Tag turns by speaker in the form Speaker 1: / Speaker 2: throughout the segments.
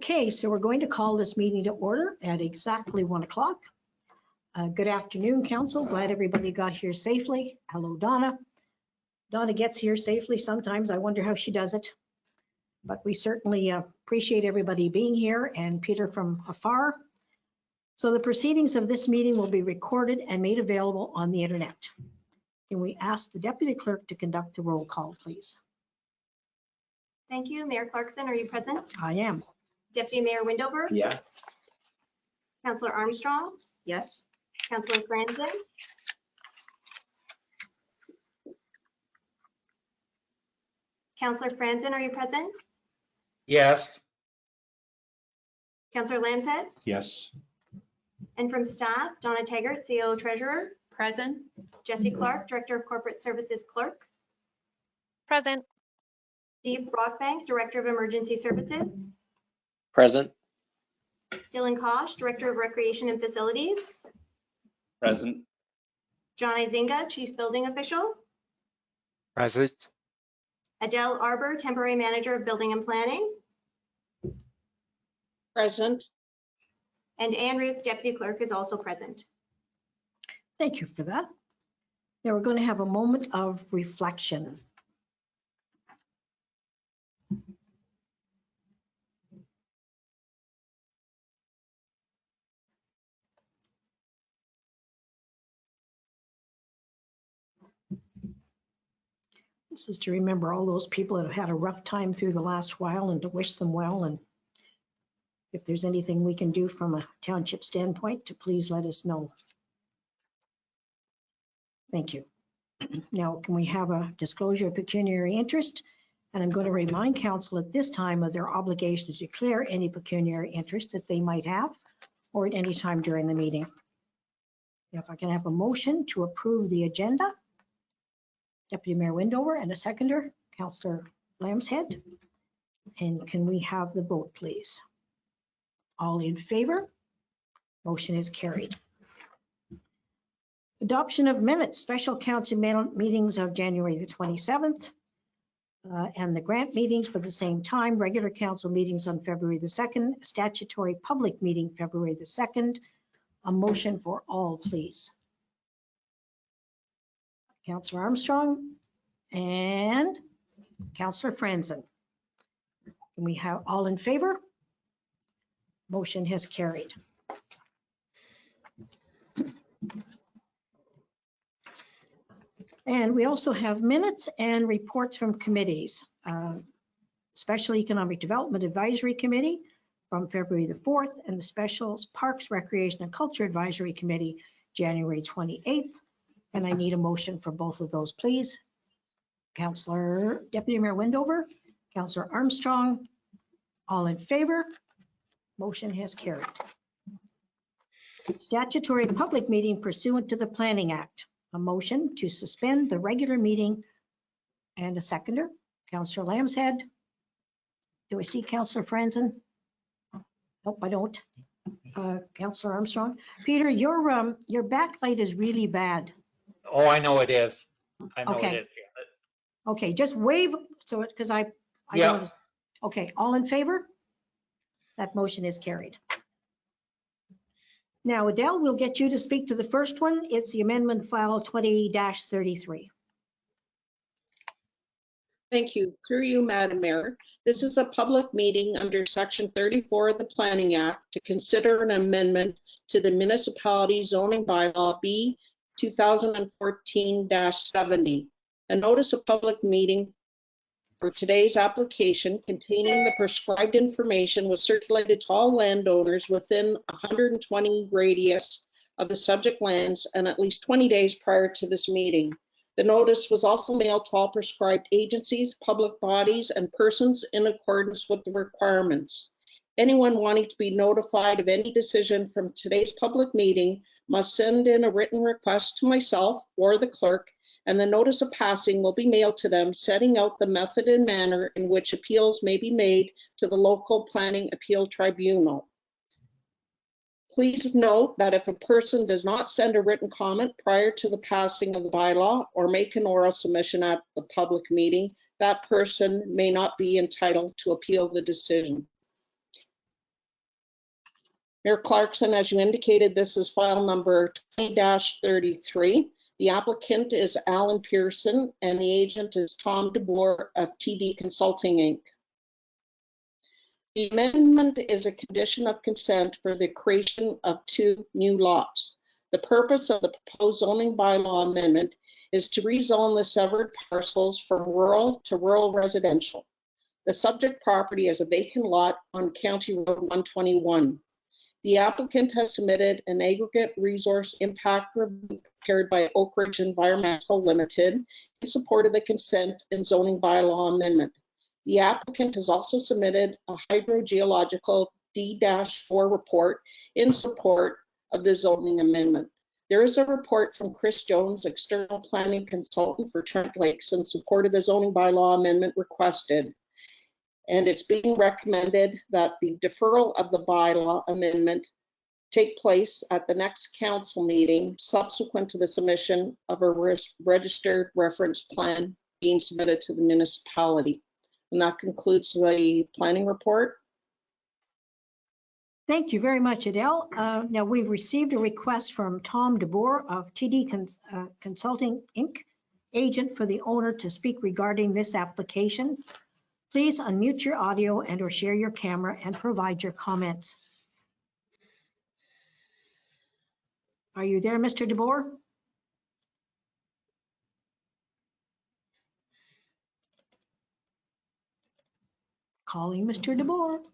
Speaker 1: Okay, so we're going to call this meeting to order at exactly 1 o'clock. Good afternoon, Council. Glad everybody got here safely. Hello, Donna. Donna gets here safely sometimes. I wonder how she does it. But we certainly appreciate everybody being here, and Peter from afar. So the proceedings of this meeting will be recorded and made available on the internet. Can we ask the Deputy Clerk to conduct the roll call, please?
Speaker 2: Thank you. Mayor Clarkson, are you present?
Speaker 1: I am.
Speaker 2: Deputy Mayor Windover?
Speaker 3: Yeah.
Speaker 2: Councillor Armstrong?
Speaker 1: Yes.
Speaker 2: Councillor Franzen? Councillor Franzen, are you present?
Speaker 3: Yes.
Speaker 2: Councillor Lambshead?
Speaker 3: Yes.
Speaker 2: And from staff, Donna Taggart, CEO Treasurer.
Speaker 4: Present.
Speaker 2: Jesse Clark, Director of Corporate Services Clerk.
Speaker 4: Present.
Speaker 2: Steve Brockbank, Director of Emergency Services.
Speaker 3: Present.
Speaker 2: Dylan Kosh, Director of Recreation and Facilities.
Speaker 3: Present.
Speaker 2: John Izinga, Chief Building Official.
Speaker 3: Present.
Speaker 2: Adele Arbor, Temporary Manager of Building and Planning.
Speaker 4: Present.
Speaker 2: And Ann Ruth, Deputy Clerk, is also present.
Speaker 1: Thank you for that. Now we're going to have a moment of reflection. This is to remember all those people that have had a rough time through the last while and to wish them well. And if there's anything we can do from a township standpoint, to please let us know. Thank you. Now, can we have a disclosure of pecuniary interest? And I'm going to remind council at this time of their obligation to declare any pecuniary interest that they might have or at any time during the meeting. If I can have a motion to approve the agenda. Deputy Mayor Windover and a seconder, Councillor Lambshead. And can we have the vote, please? All in favor? Motion is carried. Adoption of minutes, special council meetings of January the 27th, and the grant meetings for the same time, regular council meetings on February the 2nd, statutory public meeting February the 2nd. A motion for all, please. Councillor Armstrong and Councillor Franzen. Can we have all in favor? Motion has carried. And we also have minutes and reports from committees. Special Economic Development Advisory Committee from February the 4th and the Special Parks, Recreation and Culture Advisory Committee, January 28th. And I need a motion for both of those, please. Councillor Deputy Mayor Windover, Councillor Armstrong, all in favor? Motion has carried. Statutory public meeting pursuant to the Planning Act. A motion to suspend the regular meeting and a seconder. Councillor Lambshead. Do I see Councillor Franzen? Nope, I don't. Councillor Armstrong. Peter, your backlight is really bad.
Speaker 5: Oh, I know it is. I know
Speaker 1: Okay.
Speaker 5: it is.
Speaker 1: Okay, just wave so it because I
Speaker 5: Yeah.
Speaker 1: noticed. Okay, all in favor? That motion is carried. Now, Adele, we'll get you to speak to the first one. It's the amendment file 20-33.
Speaker 4: Thank you. Through you, Madam Mayor. This is a public meeting under Section 34 of the Planning Act to consider an amendment to the Municipality Zoning Bylaw B 2014-70. A notice of public meeting for today's application containing the prescribed information was circulated to all landowners within 120 radius of the subject lands and at least 20 days prior to this meeting. The notice was also mailed to all prescribed agencies, public bodies, and persons in accordance with the requirements. Anyone wanting to be notified of any decision from today's public meeting must send in a written request to myself or the clerk, and the notice of passing will be mailed to them, setting out the method and manner in which appeals may be made to the local planning appeal tribunal. Please note that if a person does not send a written comment prior to the passing of the bylaw or make an oral submission at the public meeting, that person may not be entitled to appeal the decision. Mayor Clarkson, as you indicated, this is file number 20-33. The applicant is Alan Pearson and the agent is Tom DeBoer of TD Consulting, Inc. The amendment is a condition of consent for the creation of 2 new lots. The purpose of the proposed zoning bylaw amendment is to rezone the severed parcels from rural to rural residential. The subject property is a vacant lot on County Road 121. The applicant has submitted an aggregate resource impact review prepared by Oak Ridge Environmental Limited in support of the consent and zoning bylaw amendment. The applicant has also submitted a hydrogeological D-4 report in support of the zoning amendment. There is a report from Chris Jones, external planning consultant for Trent Lakes, in support of the zoning bylaw amendment requested. And it's being recommended that the deferral of the bylaw amendment take place at the next council meeting subsequent to the submission of a registered reference plan being submitted to the municipality. And that concludes the planning report.
Speaker 1: Thank you very much, Adele. Now, we've received a request from Tom DeBoer of TD Consulting, Inc., agent for the owner, to speak regarding this application. Please unmute your audio and/or share your camera and provide your comments. Are you there, Mr. DeBoer? Calling Mr. DeBoer.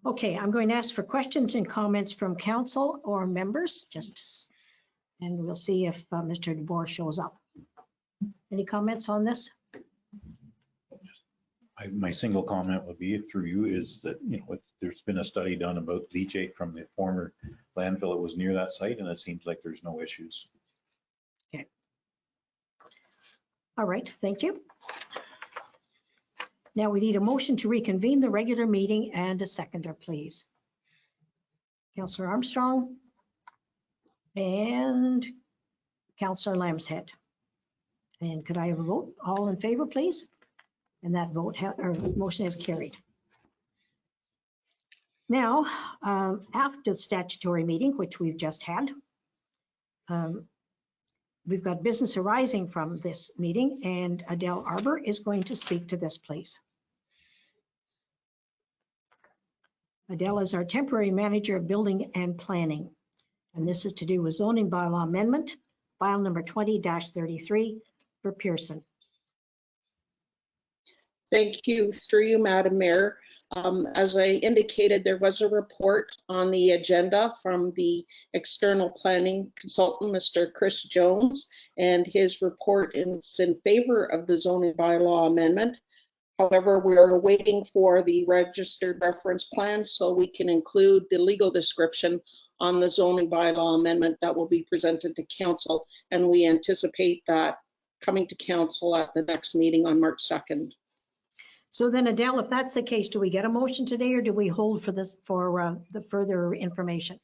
Speaker 1: Okay, I'm going to ask for questions and comments from council or members, and we'll see if Mr. DeBoer shows up. Any comments on this?
Speaker 6: My single comment would be through you is that, there's been a study done about leachate from the former landfill that was near that site, and it seems like there's no issues.
Speaker 1: Okay. All right, thank you. Now we need a motion to reconvene the regular meeting and a seconder, please. Councillor Armstrong and Councillor Lambshead. And could I have a vote? All in favor, please? And that motion is carried. Now, after the statutory meeting, which we've just had, we've got business arising from this meeting, and Adele Arbor is going to speak to this, please. Adele is our temporary manager of building and planning, and this is to do with zoning bylaw amendment, file number 20-33 for Pearson.
Speaker 4: Thank you. Through you, Madam Mayor. As I indicated, there was a report on the agenda from the external planning consultant, Mr. Chris Jones, and his report is in favor of the zoning bylaw amendment. However, we're waiting for the registered reference plan so we can include the legal description on the zoning bylaw amendment that will be presented to council, and we anticipate that coming to council at the next meeting on March 2nd.
Speaker 1: So then, Adele, if that's the case, do we get a motion today or do we hold for this for the further information?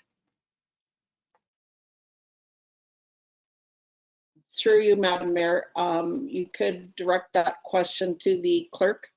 Speaker 4: Through you, Madam Mayor, you could direct that question to the clerk.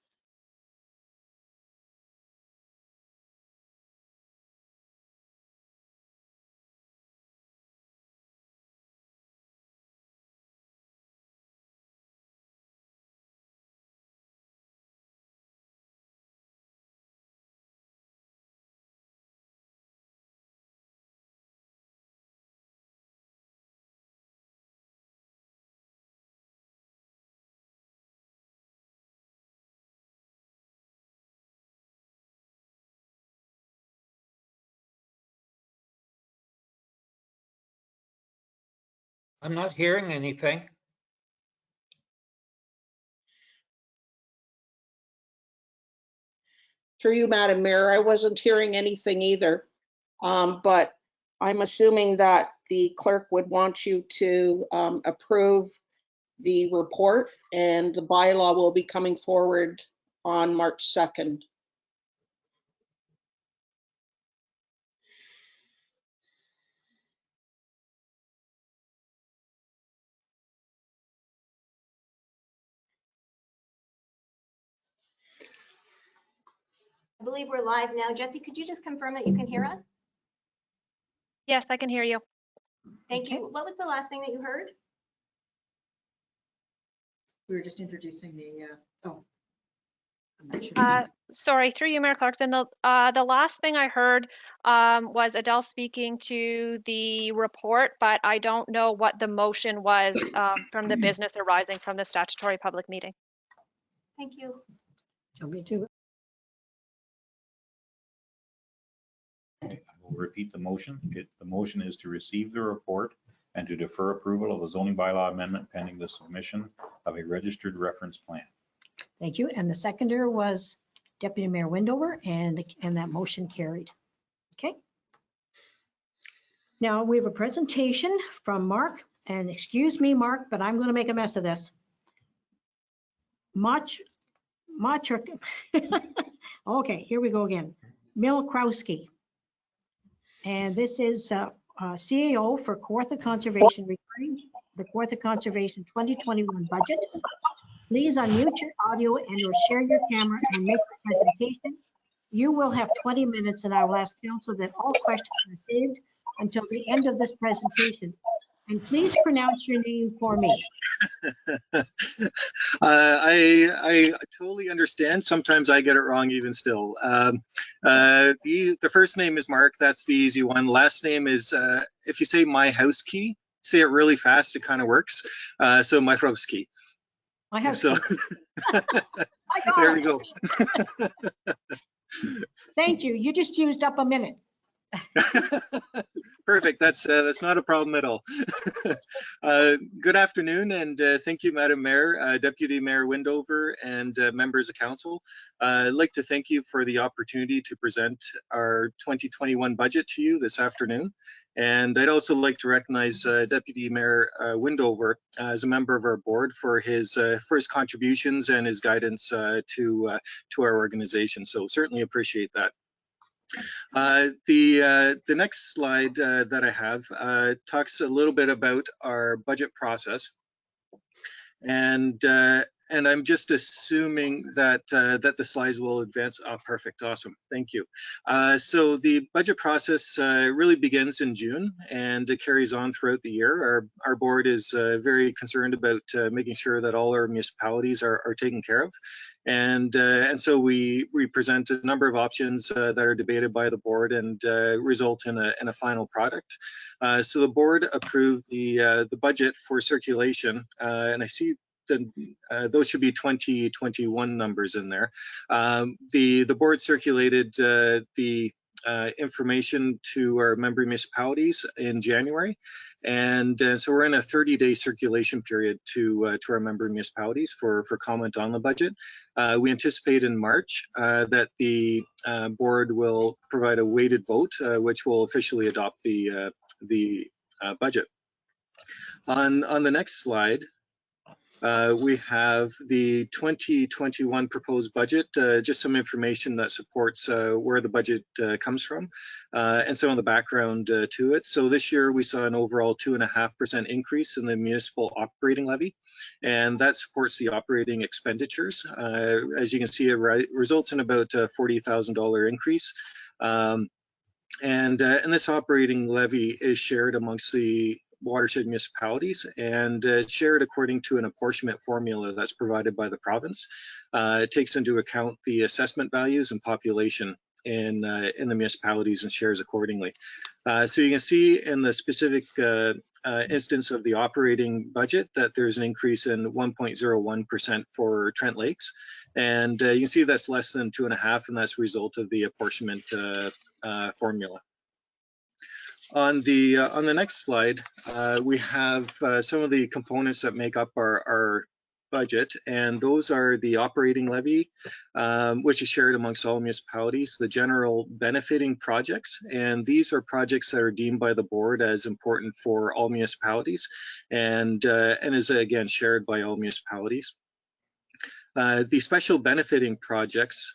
Speaker 5: I'm not hearing anything.
Speaker 4: Through you, Madam Mayor, I wasn't hearing anything either, but I'm assuming that the clerk would want you to approve the report, and the bylaw will be coming forward on March 2nd.
Speaker 2: I believe we're live now. Jesse, could you just confirm that you can hear us?
Speaker 7: Yes, I can hear you.
Speaker 2: Thank
Speaker 1: Okay.
Speaker 2: you. What was the last thing that you heard?
Speaker 8: We were just introducing the, oh. I'm not sure.
Speaker 7: Sorry, through you, Mayor Clarkson. The last thing I heard was Adele speaking to the report, but I don't know what the motion was from the business arising from the statutory public meeting.
Speaker 2: Thank you.
Speaker 1: Shall we do it?
Speaker 6: I will repeat the motion. The motion is to receive the report and to defer approval of a zoning bylaw amendment pending the submission of a registered reference plan.
Speaker 1: Thank you. And the seconder was Deputy Mayor Windover, and that motion carried. Okay. Now we have a presentation from Mark, and excuse me, Mark, but I'm going to make a mess of this. Okay, here we go again. Milkrowski. And this is CAO for Kawartha Conservation regarding the Kawartha Conservation 2021 budget. Please unmute your audio and or share your camera and make the presentation. You will have 20 minutes, and I will ask council that all questions are saved until the end of this presentation. And please pronounce your name for me.
Speaker 9: I totally understand. Sometimes I get it wrong even still. The first name is Mark. That's the easy one. Last name is, if you say my house key, say it really fast, it kind of works. So Myfrovsky.
Speaker 1: I have.
Speaker 9: So
Speaker 1: I got
Speaker 9: there
Speaker 1: it.
Speaker 9: we go.
Speaker 1: Thank you. You just used up a minute.
Speaker 9: Perfect. That's not a problem at all. Good afternoon, and thank you, Madam Mayor, Deputy Mayor Windover, and members of council. I'd like to thank you for the opportunity to present our 2021 budget to you this afternoon. And I'd also like to recognize Deputy Mayor Windover as a member of our board for his contributions and his guidance to our organization. So certainly appreciate that. The next slide that I have talks a little bit about our budget process, and I'm just assuming that that the slides will advance. Oh, perfect, awesome, thank you. So the budget process really begins in June, and it carries on throughout the year. Our board is very concerned about making sure that all our municipalities are taken care of. And so we present a number of options that are debated by the board and result in a final product. So the board approved the budget for circulation, and I see those should be 2021 numbers in there. The board circulated the information to our member municipalities in January, and so we're in a 30-day circulation period to our member municipalities for comment on the budget. We anticipate in March that the board will provide a weighted vote, which will officially adopt the budget. On the next slide, we have the 2021 proposed budget, just some information that supports where the budget comes from, and some of the background to it. So this year we saw an overall 2.5% increase in the municipal operating levy, and that supports the operating expenditures. As you can see, it results in about a $40,000 increase. And this operating levy is shared amongst the watershed municipalities, and shared according to an apportionment formula that's provided by the province. It takes into account the assessment values and population in the municipalities and shares accordingly. So you can see in the specific instance of the operating budget that there's an increase in 1.01% for Trent Lakes, and you can see that's less than 2.5%, and that's a result of the apportionment formula. On the next slide, we have some of the components that make up our budget, and those are the operating levy, which is shared amongst all municipalities, the general benefiting projects, and these are projects that are deemed by the board as important for all municipalities, and is again shared by all municipalities. The special benefiting projects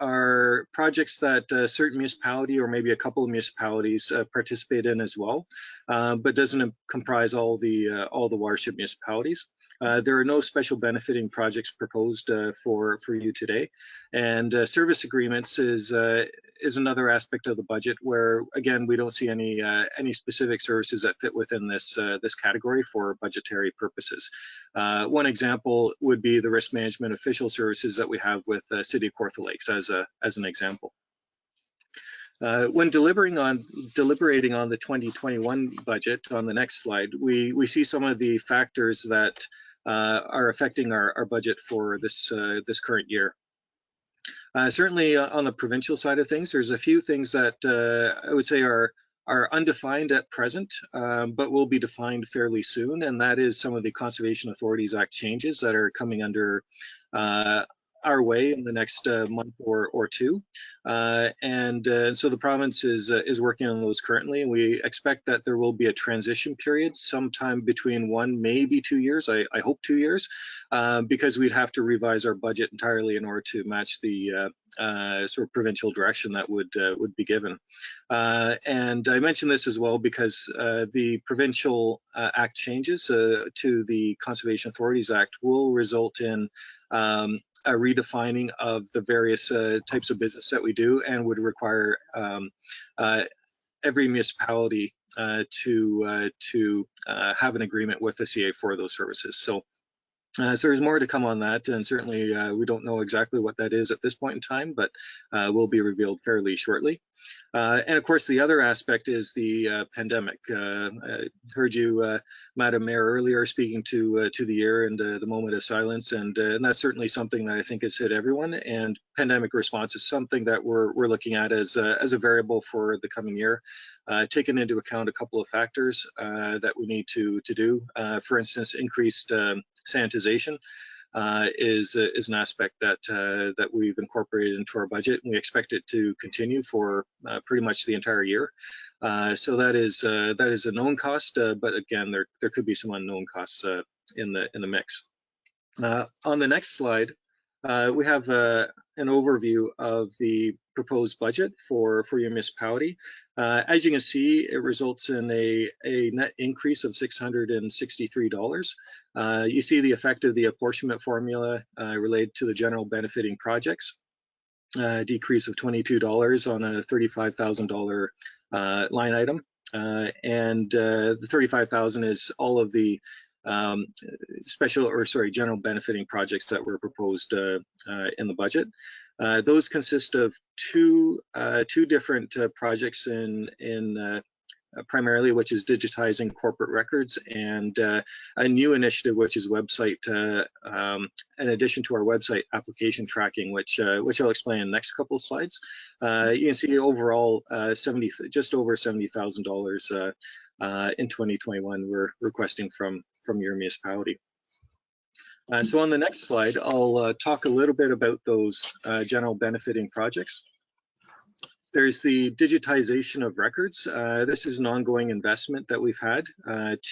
Speaker 9: are projects that a certain municipality or maybe a couple of municipalities participate in as well. but doesn't comprise all the watershed municipalities. There are no special benefiting projects proposed for you today, and service agreements is another aspect of the budget where, again, we don't see any specific services that fit within this category for budgetary purposes. One example would be the risk management official services that we have with City of Kawartha Lakes as an example. When deliberating on the 2021 budget on the next slide, we see some of the factors that are affecting our budget for this current year. Certainly on the provincial side of things, there's a few things that I would say are undefined at present, but will be defined fairly soon, and that is some of the Conservation Authorities Act changes that are coming under our way in the next month or two, and so the province is working on those currently, and we expect that there will be a transition period sometime between 1, maybe 2 years. I hope 2 years, because we'd have to revise our budget entirely in order to match the sort of provincial direction that would be given. And I mention this as well because the provincial act changes to the Conservation Authorities Act will result in a redefining of the various types of business that we do, and would require every municipality to have an agreement with the CA for those services. So there's more to come on that, and certainly we don't know exactly what that is at this point in time, but will be revealed fairly shortly. And of course, the other aspect is the pandemic. I heard you, Madam Mayor, earlier speaking to the year and the moment of silence, and that's certainly something that I think has hit everyone. And pandemic response is something that we're looking at as a variable for the coming year, taking into account a couple of factors that we need to do. For instance, increased sanitization is an aspect that we've incorporated into our budget, and we expect it to continue for pretty much the entire year. So that is a known cost, but again, there could be some unknown costs in the mix. On the next slide, we have an overview of the proposed budget for your municipality. As you can see, it results in a net increase of $663. You see the effect of the apportionment formula related to the general benefiting projects, decrease of $22 on a $35,000 line item. And the $35,000 is all of the general benefiting projects that were proposed in the budget. Those consist of two different projects in primarily, which is digitizing corporate records, and a new initiative, which is website, in addition to our website application tracking, which I'll explain in the next couple of slides. You can see overall just over $70,000 in 2021 we're requesting from your municipality. So on the next slide, I'll talk a little bit about those general benefiting projects. There's the digitization of records. This is an ongoing investment that we've had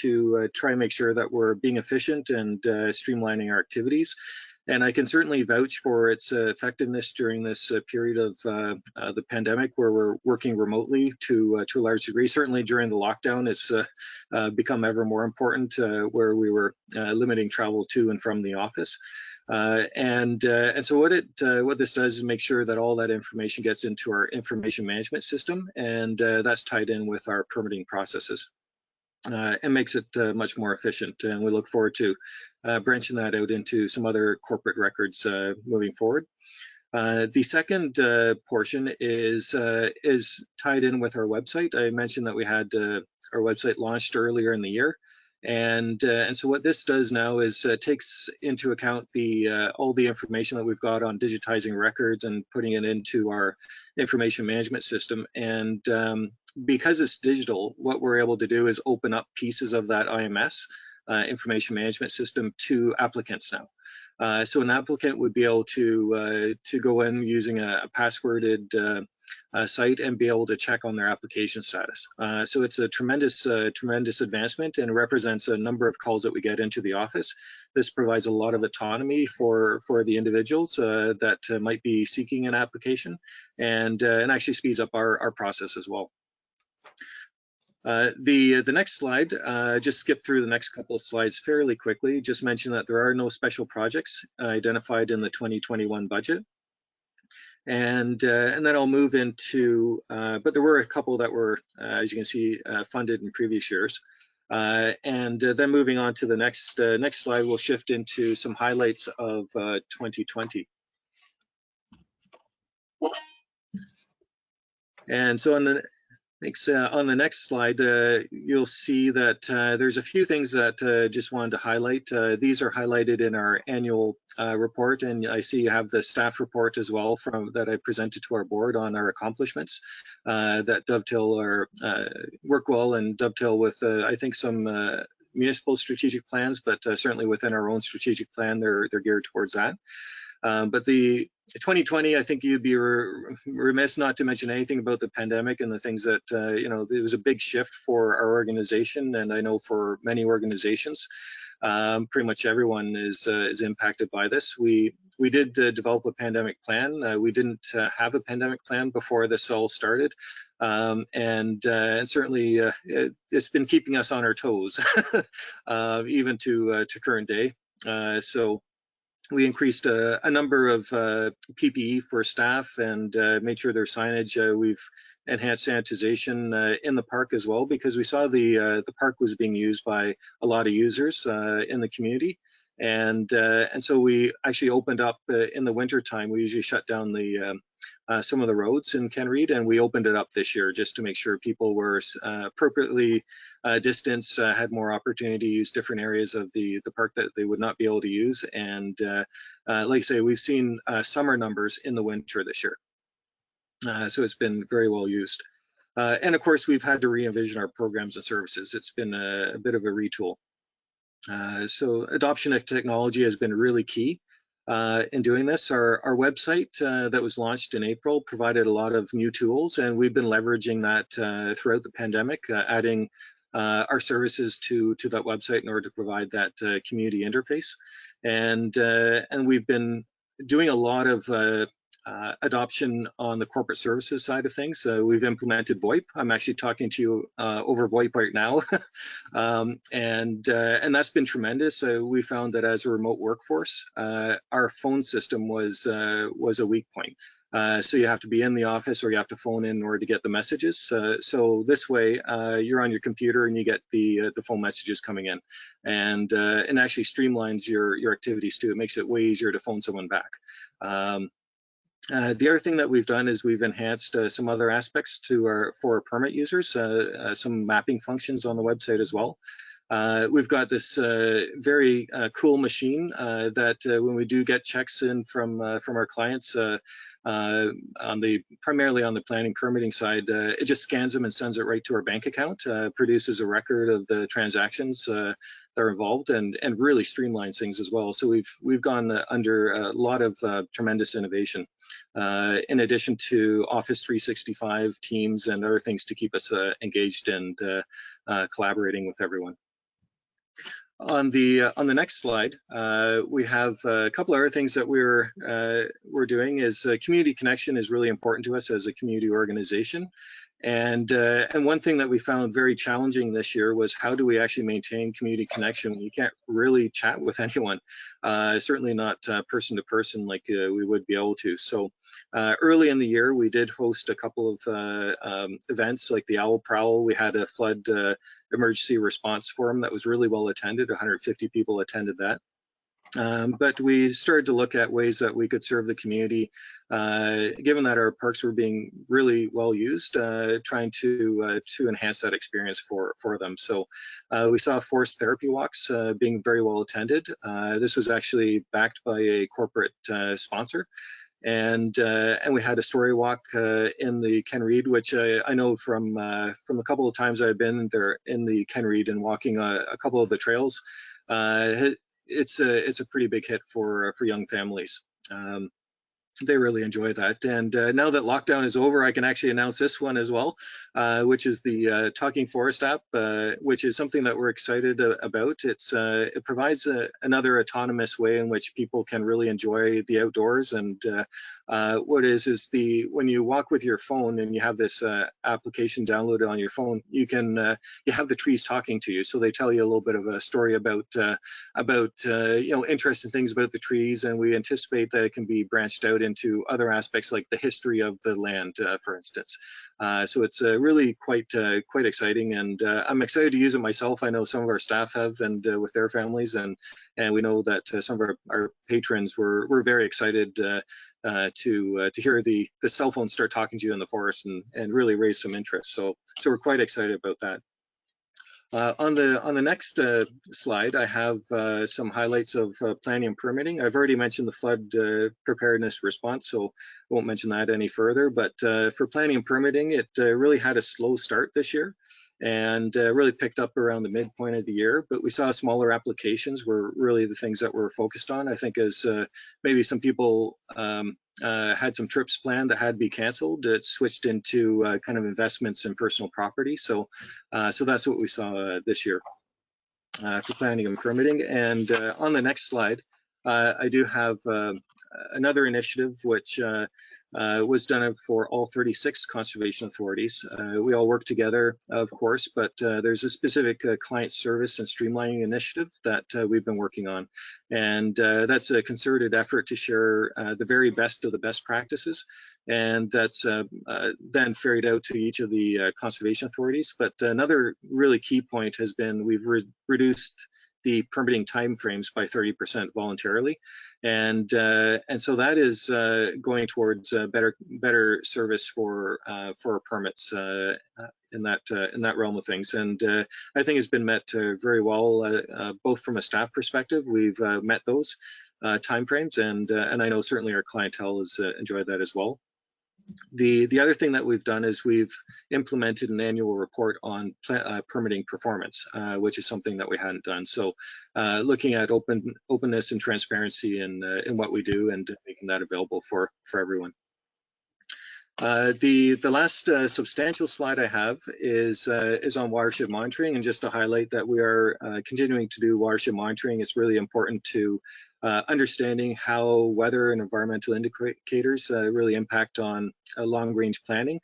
Speaker 9: to try and make sure that we're being efficient and streamlining our activities. And I can certainly vouch for its effectiveness during this period of the pandemic, where we're working remotely to a large degree. Certainly during the lockdown, it's become ever more important, where we were limiting travel to and from the office. And so what this does is make sure that all that information gets into our information management system, and that's tied in with our permitting processes. And makes it much more efficient, and we look forward to branching that out into some other corporate records moving forward. The second portion is tied in with our website. I mentioned that we had our website launched earlier in the year, and so what this does now is takes into account all the information that we've got on digitizing records and putting it into our information management system. And because it's digital, what we're able to do is open up pieces of that IMS, information management system, to applicants now. So an applicant would be able to go in using a passworded site and be able to check on their application status. So it's a tremendous advancement, and represents a number of calls that we get into the office. This provides a lot of autonomy for the individuals that might be seeking an application, and actually speeds up our process as well. The next slide, just skip through the next couple of slides fairly quickly. Just mention that there are no special projects identified in the 2021 budget. And then I'll move into, but there were a couple that were, as you can see, funded in previous years. And then moving on to the next slide, we'll shift into some highlights of 2020. And so on the next slide, you'll see that there's a few things that just wanted to highlight. These are highlighted in our annual report, and I see you have the staff report as well that I presented to our board on our accomplishments that dovetail or work well and dovetail with, I think, some municipal strategic plans, but certainly within our own strategic plan, they're geared towards that. But the 2020, I think you'd be remiss not to mention anything about the pandemic and the things that, it was a big shift for our organization, and I know for many organizations, pretty much everyone is impacted by this. We did develop a pandemic plan. We didn't have a pandemic plan before this all started, and certainly it's been keeping us on our toes, even to current day. So we increased a number of PPE for staff and made sure there's signage. We've enhanced sanitization in the park as well, because we saw the park was being used by a lot of users in the community. And so we actually opened up in the winter time. We usually shut down some of the roads in Kenreed, and we opened it up this year just to make sure people were appropriately distanced, had more opportunity to use different areas of the park that they would not be able to use. And like I say, we've seen summer numbers in the winter this year. So it's been very well used. And of course, we've had to re-envision our programs and services. It's been a bit of a retool. So adoption of technology has been really key in doing this. Our website that was launched in April provided a lot of new tools, and we've been leveraging that throughout the pandemic, adding our services to that website in order to provide that community interface. And we've been doing a lot of adoption on the corporate services side of things. We've implemented VoIP. I'm actually talking to you over VoIP right now. And that's been tremendous. We found that as a remote workforce, our phone system was a weak point. So you have to be in the office or you have to phone in order to get the messages. So this way, you're on your computer and you get the phone messages coming in, and actually streamlines your activities too. It makes it way easier to phone someone back. The other thing that we've done is we've enhanced some other aspects for our permit users, some mapping functions on the website as well. We've got this very cool machine that when we do get checks in from our clients, primarily on the planning permitting side, it just scans them and sends it right to our bank account, produces a record of the transactions that are involved, and really streamlines things as well. So we've gone under a lot of tremendous innovation, in addition to Office 365, Teams, and other things to keep us engaged and collaborating with everyone. On the next slide, we have a couple other things that we're doing. Is community connection is really important to us as a community organization, and one thing that we found very challenging this year was how do we actually maintain community connection when you can't really chat with anyone, certainly not person to person like we would be able to. So early in the year, we did host a couple of events like the Owl Prowl. We had a flood emergency response forum that was really well attended. 150 people attended that. But we started to look at ways that we could serve the community, given that our parks were being really well used, trying to enhance that experience for them. So we saw forced therapy walks being very well attended. This was actually backed by a corporate sponsor. And we had a story walk in the Kenreed, which I know from a couple of times I've been there in the Kenreed and walking a couple of the trails. It's a pretty big hit for young families. they really enjoy that. And now that lockdown is over, I can actually announce this one as well, which is the Talking Forest app, which is something that we're excited about. It provides another autonomous way in which people can really enjoy the outdoors. And what is when you walk with your phone and you have this application downloaded on your phone, you have the trees talking to you. So they tell you a little bit of a story about interesting things about the trees, and we anticipate that it can be branched out into other aspects like the history of the land, for instance. So it's really quite exciting, and I'm excited to use it myself. I know some of our staff have, and with their families, and we know that some of our patrons were very excited to hear the cell phone start talking to you in the forest and really raise some interest. So we're quite excited about that. On the next slide, I have some highlights of planning and permitting. I've already mentioned the flood preparedness response, so I won't mention that any further. But for planning and permitting, it really had a slow start this year, and really picked up around the midpoint of the year. But we saw smaller applications were really the things that we're focused on. I think as maybe some people had some trips planned that had to be canceled, it switched into kind of investments in personal property. So that's what we saw this year for planning and permitting. And on the next slide, I do have another initiative which was done for all 36 conservation authorities. We all work together, of course, but there's a specific client service and streamlining initiative that we've been working on. And that's a concerted effort to share the very best of the best practices. And that's then ferried out to each of the conservation authorities. But another really key point has been we've reduced the permitting timeframes by 30% voluntarily, and so that is going towards better service for permits in that realm of things. And I think it's been met very well, both from a staff perspective. We've met those timeframes, and I know certainly our clientele has enjoyed that as well. The other thing that we've done is we've implemented an annual report on permitting performance, which is something that we hadn't done. So looking at openness and transparency in what we do and making that available for everyone. The last substantial slide I have is on watershed monitoring, and just to highlight that we are continuing to do watershed monitoring. It's really important to understanding how weather and environmental indicators really impact on long-range planning.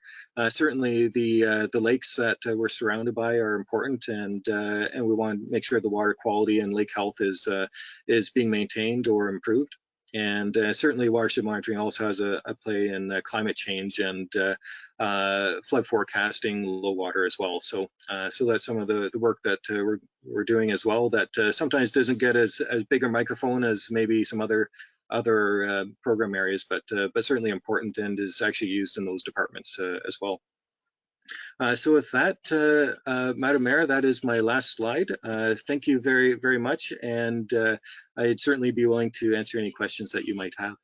Speaker 9: Certainly the lakes that we're surrounded by are important, and we want to make sure the water quality and lake health is being maintained or improved. And certainly watershed monitoring also has a play in climate change and flood forecasting, low water as well. So that's some of the work that we're doing as well, that sometimes doesn't get as big a microphone as maybe some other program areas, but certainly important and is actually used in those departments as well. So with that, Madam Mayor, that is my last slide. Thank you very, very much, and I'd certainly be willing to answer any questions that you might have.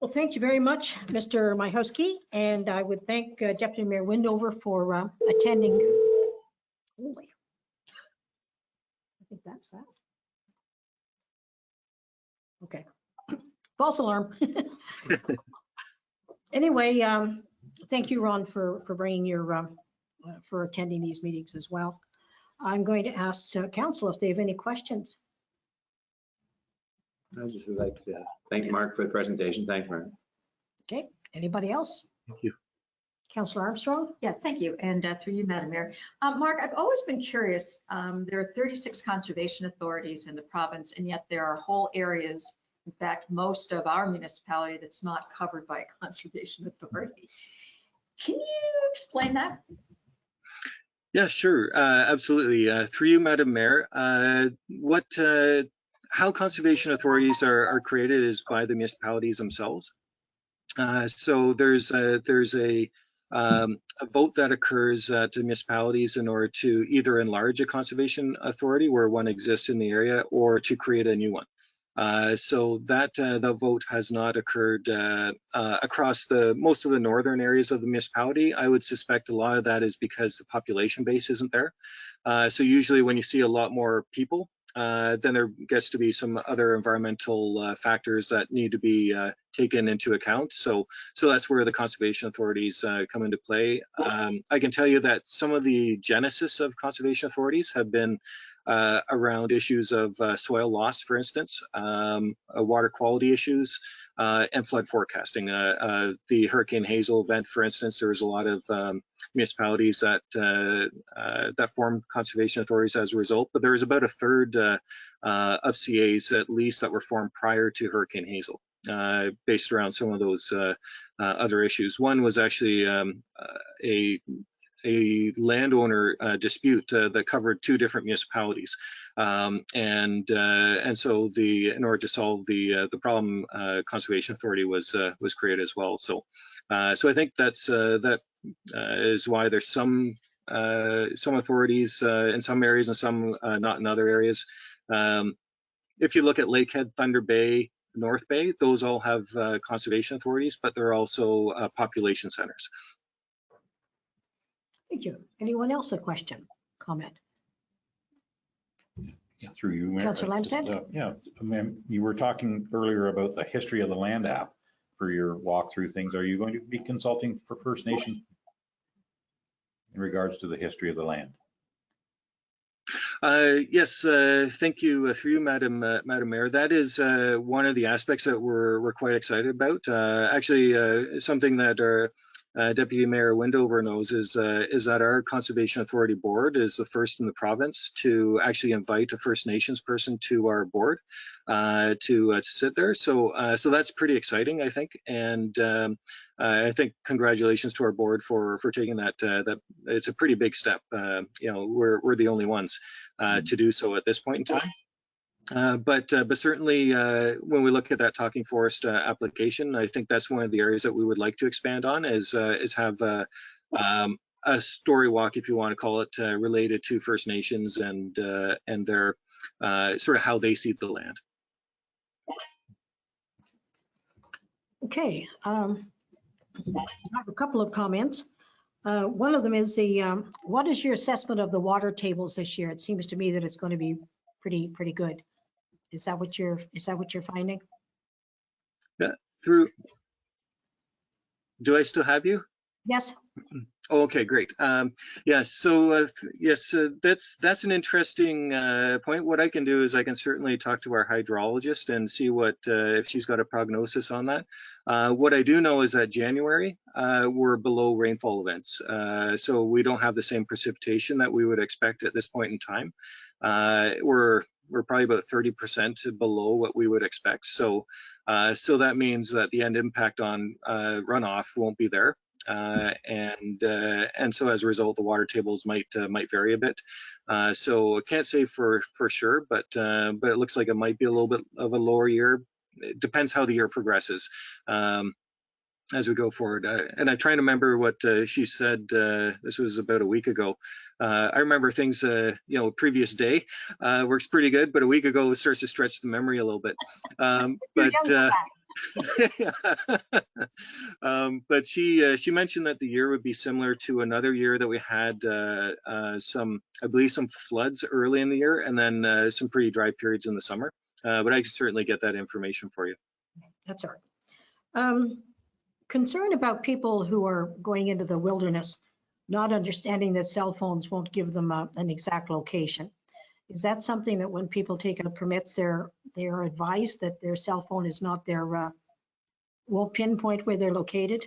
Speaker 1: Well, thank you very much, Mr. Myhowski, and I would thank Deputy Mayor Windover for attending. Holy, I think that's that. Okay, false alarm. Anyway, thank you, Ron, for bringing your for attending these meetings as well. I'm going to ask council if they have any questions.
Speaker 10: I just would like to thank Mark for the presentation. Thanks, Mark.
Speaker 1: Okay, anybody else?
Speaker 10: Thank you.
Speaker 1: Councillor Armstrong?
Speaker 8: Yeah, thank you. And through you, Madam Mayor. Mark, I've always been curious. There are 36 conservation authorities in the province, and yet there are whole areas, in fact, most of our municipality that's not covered by a conservation authority. Can you explain that?
Speaker 9: Yeah, sure. Absolutely. Through you, Madam Mayor, how conservation authorities are created is by the municipalities themselves. So there's a vote that occurs to municipalities in order to either enlarge a conservation authority where one exists in the area or to create a new one. So that the vote has not occurred across most of the northern areas of the municipality. I would suspect a lot of that is because the population base isn't there. So usually when you see a lot more people then there gets to be some other environmental factors that need to be taken into account. So that's where the conservation authorities come into play. I can tell you that some of the genesis of conservation authorities have been around issues of soil loss, for instance, water quality issues, and flood forecasting. The Hurricane Hazel event, for instance, there was a lot of municipalities that that formed conservation authorities as a result, but there was about a third of CAs at least that were formed prior to Hurricane Hazel, based around some of those other issues. One was actually a landowner dispute that covered 2 different municipalities, and so in order to solve the problem, conservation authority was created as well. So I think that is why there's some authorities in some areas and some not in other areas. If you look at Lakehead, Thunder Bay, North Bay, those all have conservation authorities, but they're also population centers.
Speaker 1: Thank you. Anyone else a question, comment?
Speaker 6: Yeah, through you, Mayor.
Speaker 1: Councillor Lamstead?
Speaker 6: Yeah, you were talking earlier about the history of the land app for your walkthrough things. Are you going to be consulting for First Nations in regards to the history of the land?
Speaker 9: Yes, thank you through you, Madam Mayor. That is one of the aspects that we're quite excited about. Actually, something that our Deputy Mayor Windover knows is that our Conservation Authority Board is the first in the province to actually invite a First Nations person to our board to sit there. So that's pretty exciting, I think. And I think congratulations to our board for taking that. That it's a pretty big step. You know, we're the only ones to do so at this point in time. But certainly when we look at that Talking Forest application, I think that's one of the areas that we would like to expand on is have a story walk, if you want to call it, related to First Nations and their sort of how they see the land.
Speaker 1: Okay, I have a couple of comments. One of them is what is your assessment of the water tables this year? It seems to me that it's going to be pretty good. Is that what you're finding?
Speaker 9: Yeah, do I still have you?
Speaker 1: Yes.
Speaker 9: Oh, okay, great. Yes, so yes, that's an interesting point. What I can do is I can certainly talk to our hydrologist and see what if she's got a prognosis on that. What I do know is that January we're below rainfall events, so we don't have the same precipitation that we would expect at this point in time. We're probably about 30% below what we would expect. So that means that the end impact on runoff won't be there. And so as a result, the water tables might vary a bit. So I can't say for sure, but it looks like it might be a little bit of a lower year. It depends how the year progresses as we go forward. And I'm trying to remember what she said. This was about a week ago. I remember things, previous day works pretty good, but a week ago it starts to stretch the memory a little bit. But she mentioned that the year would be similar to another year that we had I believe some floods early in the year and then some pretty dry periods in the summer. But I can certainly get that information for you.
Speaker 1: That's all right. Concern about people who are going into the wilderness, not understanding that cell phones won't give them an exact location. Is that something that when people take out permits, they're advised that their cell phone is not their, won't pinpoint where they're located?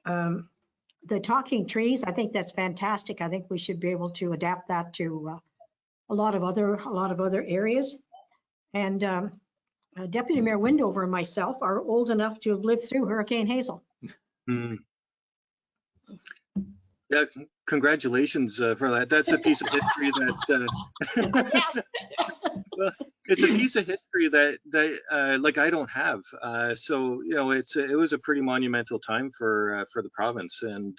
Speaker 1: The talking trees, I think that's fantastic. I think we should be able to adapt that to a lot of other areas. And Deputy Mayor Windover and myself are old enough to have lived through Hurricane Hazel.
Speaker 9: Mm. Yeah, congratulations for that. That's a piece of history that well, it's a piece of history that like I don't have. So it was a pretty monumental time for the province, and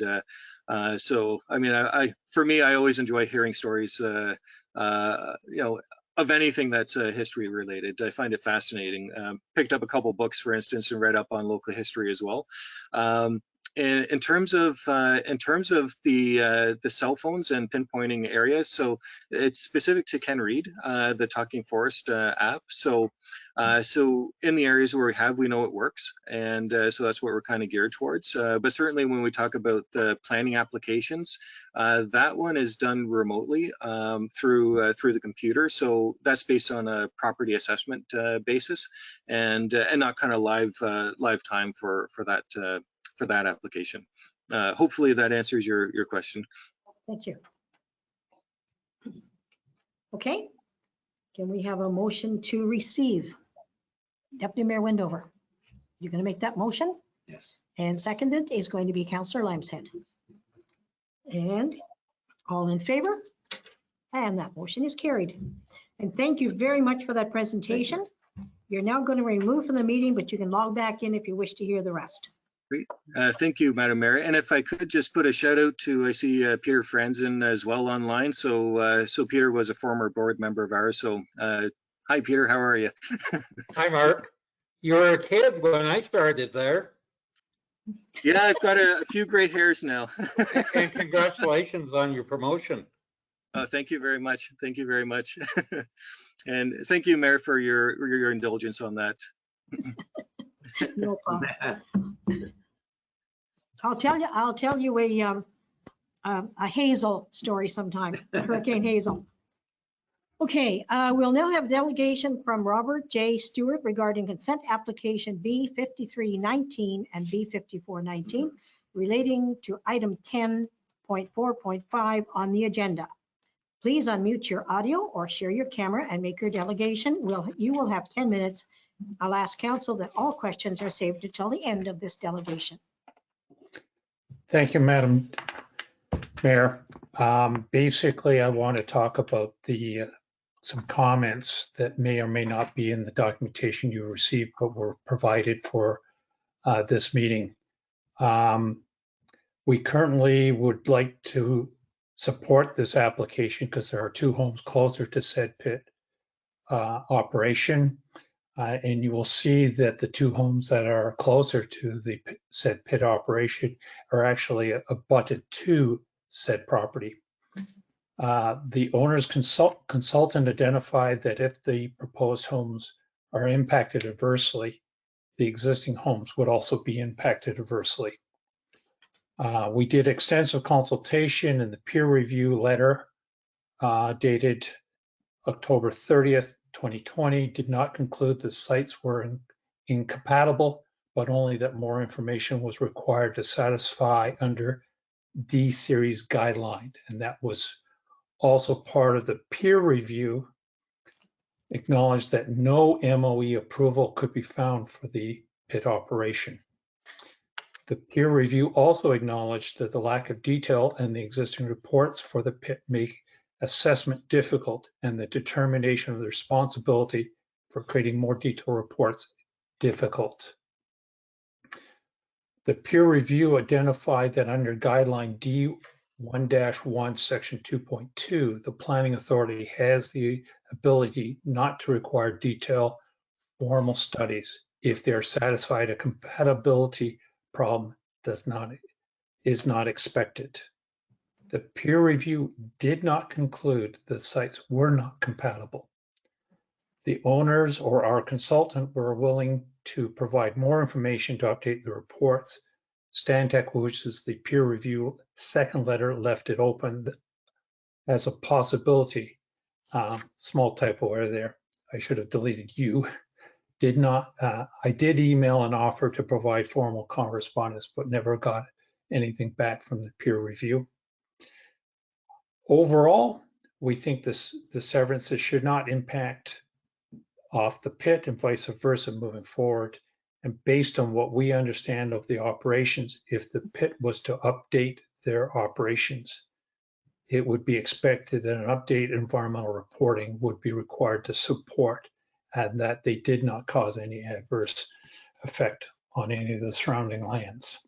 Speaker 9: so I mean, for me, I always enjoy hearing stories. Of anything that's history related. I find it fascinating. Picked up a couple books, for instance, and read up on local history as well. in terms of the cell phones and pinpointing areas, so it's specific to Ken Reed, the Talking Forest app. So in the areas where we know it works, and so that's what we're kind of geared towards. But certainly when we talk about the planning applications, that one is done remotely through the computer. So that's based on a property assessment basis, and not kind of live time for that application. Hopefully that answers your question.
Speaker 1: Thank you. Okay, can we have a motion to receive? Deputy Mayor Windover, you're going to make that motion?
Speaker 10: Yes.
Speaker 1: And seconded is going to be Councillor Limeshead. And all in favor? And that motion is carried. And thank you very much for that presentation. You're now going to remove from the meeting, but you can log back in if you wish to hear the rest.
Speaker 9: Great. Thank you, Madam Mayor. And if I could just put a shout out to, I see Peter Franzen as well online. So Peter was a former board member of ours. So hi, Peter, how are you?
Speaker 5: Hi, Mark. You were a kid when I started there.
Speaker 9: Yeah, I've got a few gray hairs now.
Speaker 5: And congratulations on your promotion.
Speaker 9: Oh, thank you very much. Thank you very much. And thank you, Mayor, for your indulgence on that.
Speaker 1: No problem. I'll tell you a Hazel story sometime, Hurricane Hazel. Okay, we'll now have delegation from Robert J. Stewart regarding consent application B5319 and B5419 relating to item 10.4.5 on the agenda. Please unmute your audio or share your camera and make your delegation. You will have 10 minutes. I'll ask council that all questions are saved until the end of this delegation.
Speaker 11: Thank you, Madam Mayor. Basically, I want to talk about some comments that may or may not be in the documentation you received, but were provided for this meeting. We currently would like to support this application because there are two homes closer to said pit operation. And you will see that the two homes that are closer to the said pit operation are actually abutted to said property. The owner's consultant identified that if the proposed homes are impacted adversely, the existing homes would also be impacted adversely. We did extensive consultation, and the peer review letter dated October 30th, 2020 did not conclude the sites were incompatible, but only that more information was required to satisfy under D series guideline. And that was also part of the peer review, acknowledged that no MOE approval could be found for the pit operation. The peer review also acknowledged that the lack of detail in the existing reports for the pit make assessment difficult and the determination of the responsibility for creating more detailed reports difficult. The peer review identified that under guideline D1-1 section 2.2, the planning authority has the ability not to require detailed formal studies if they are satisfied a compatibility problem is not expected. The peer review did not conclude the sites were not compatible. The owners or our consultant were willing to provide more information to update the reports. Stantec, which is the peer review second letter, left it open as a possibility. Small typo error there. I should have deleted you. I did email an offer to provide formal correspondence, but never got anything back from the peer review. Overall, we think the severances should not impact off the pit and vice versa moving forward. And based on what we understand of the operations, if the pit was to update their operations, it would be expected that an update environmental reporting would be required to support and that they did not cause any adverse effect on any of the surrounding lands.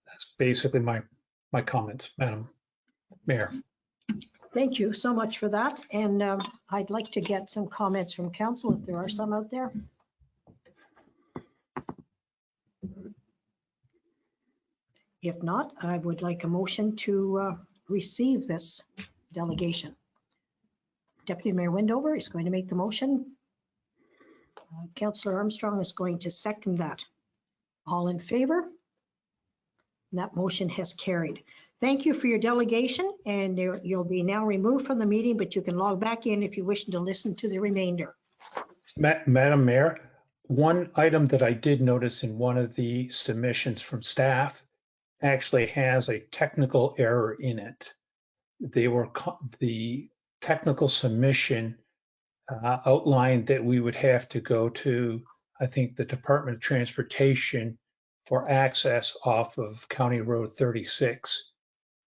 Speaker 11: That's basically my comments, Madam Mayor.
Speaker 1: Thank you so much for that. And I'd like to get some comments from council if there are some out there. If not, I would like a motion to receive this delegation. Deputy Mayor Windover is going to make the motion. Councillor Armstrong is going to second that. All in favor? And that motion has carried. Thank you for your delegation, and you'll be now removed from the meeting, but you can log back in if you wish to listen to the remainder.
Speaker 11: Madam Mayor, one item that I did notice in one of the submissions from staff actually has a technical error in it. The technical submission outlined that we would have to go to, I think, the Department of Transportation for access off of County Road 36.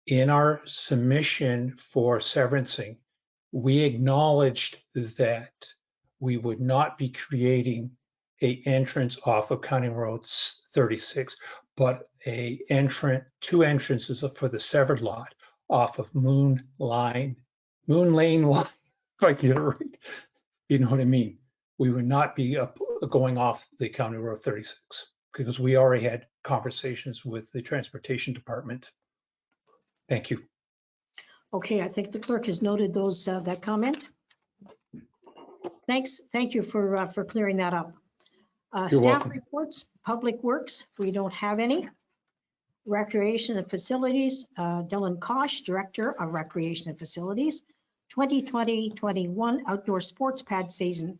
Speaker 11: In our submission for severancing, we acknowledged that we would not be creating a entrance off of County Road 36, but two entrances for the severed lot off of Moon Lane line, if I get it right. You know what I mean? We would not be going off the County Road 36 because we already had conversations with the Transportation Department. Thank you.
Speaker 1: Okay, I think the clerk has noted those that comment. Thanks. Thank you for clearing that up.
Speaker 11: You're
Speaker 1: Staff
Speaker 11: welcome.
Speaker 1: reports, Public Works, we don't have any. Recreation and Facilities, Dylan Kosh, Director of Recreation and Facilities, 2020-21 outdoor sports pad season.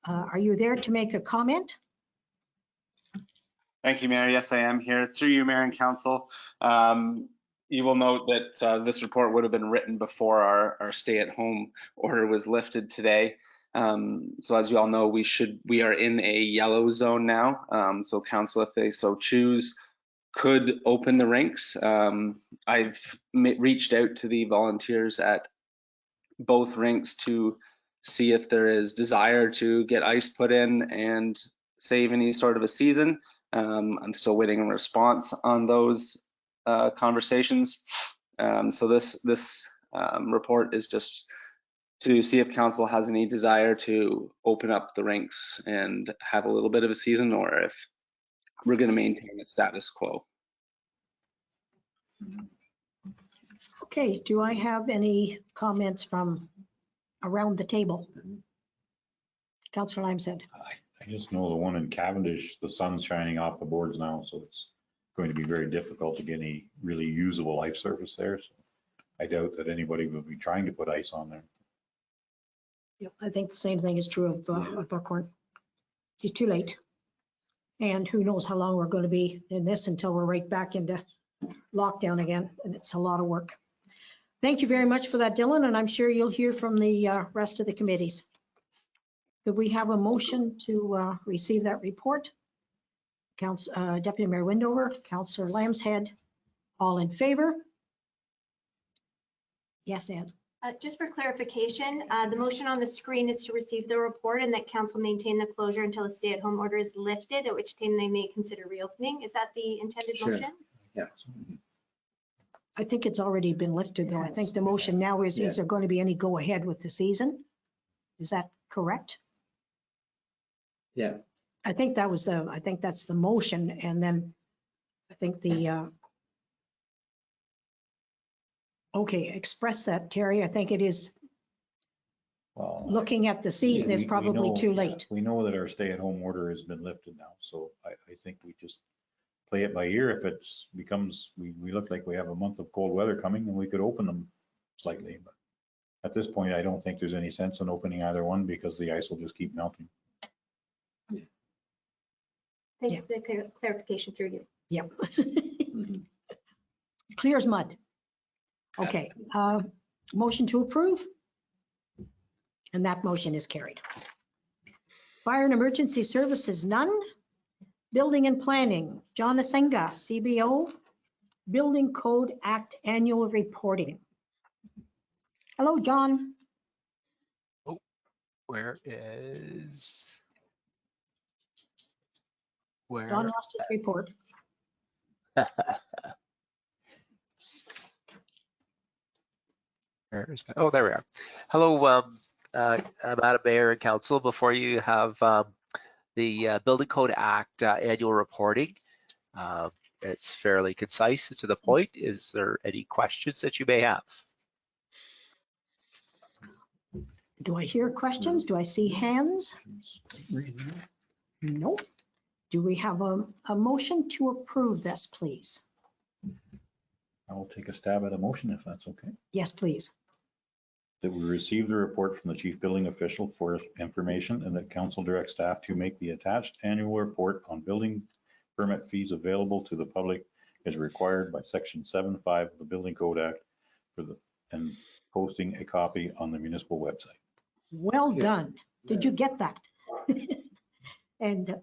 Speaker 1: Are you there to make a comment?
Speaker 12: Thank you, Mayor. Yes, I am here. Through you, Mayor and Council. You will note that this report would have been written before our stay-at-home order was lifted today. So as you all know, we are in a yellow zone now. So Council, if they so choose, could open the rinks. I've reached out to the volunteers at both rinks to see if there is desire to get ice put in and save any sort of a season. I'm still waiting a response on those conversations. So this report is just to see if council has any desire to open up the rinks and have a little bit of a season, or if we're going to maintain the status quo.
Speaker 1: Okay, do I have any comments from around the table? Councillor Limeshead.
Speaker 6: I just know the one in Cavendish, the sun's shining off the boards now, so it's going to be very difficult to get any really usable life surface there. So I doubt that anybody will be trying to put ice on there.
Speaker 1: Yep, I think the same thing is true of Buckhorn. It's too late. And who knows how long we're going to be in this until we're right back into lockdown again, and it's a lot of work. Thank you very much for that, Dylan, and I'm sure you'll hear from the rest of the committees. Could we have a motion to receive that report? Deputy Mayor Windover, Councillor Lambshead, all in favor? Yes, Ann.
Speaker 2: Just for clarification, the motion on the screen is to receive the report and that council maintain the closure until a stay-at-home order is lifted, at which time they may consider reopening. Is that the intended motion?
Speaker 10: Yeah.
Speaker 1: I think it's already been lifted, though. I think the motion now is there going to be any go ahead with the season? Is that correct?
Speaker 10: Yeah.
Speaker 1: I think that's the motion, and then I think the okay, express that, Terry. I think it is. Well, looking at the season is probably too late.
Speaker 6: We know that our stay-at-home order has been lifted now, so I think we just play it by ear. If it becomes, we look like we have a month of cold weather coming, then we could open them slightly. But at this point, I don't think there's any sense in opening either one because the ice will just keep melting.
Speaker 2: Thank you for the clarification through you.
Speaker 1: Yep. Clear as mud. Okay, motion to approve. And that motion is carried. Fire and Emergency Services, none. Building and Planning, John Asenga, CBO, Building Code Act Annual Reporting. Hello, John.
Speaker 13: Oh, where is? Where?
Speaker 1: John lost his report.
Speaker 13: Oh, there we are. Hello, Madam Mayor and Council. Before you have the Building Code Act annual reporting. It's fairly concise and to the point. Is there any questions that you may have?
Speaker 1: Do I hear questions? Do I see hands? No. Do we have a motion to approve this, please?
Speaker 6: I'll take a stab at a motion if that's okay.
Speaker 1: Yes, please.
Speaker 6: That we receive the report from the chief building official for information and that council directs staff to make the attached annual report on building permit fees available to the public as required by section 7.5 of the Building Code Act and posting a copy on the municipal website.
Speaker 1: Well done. Did you get that? And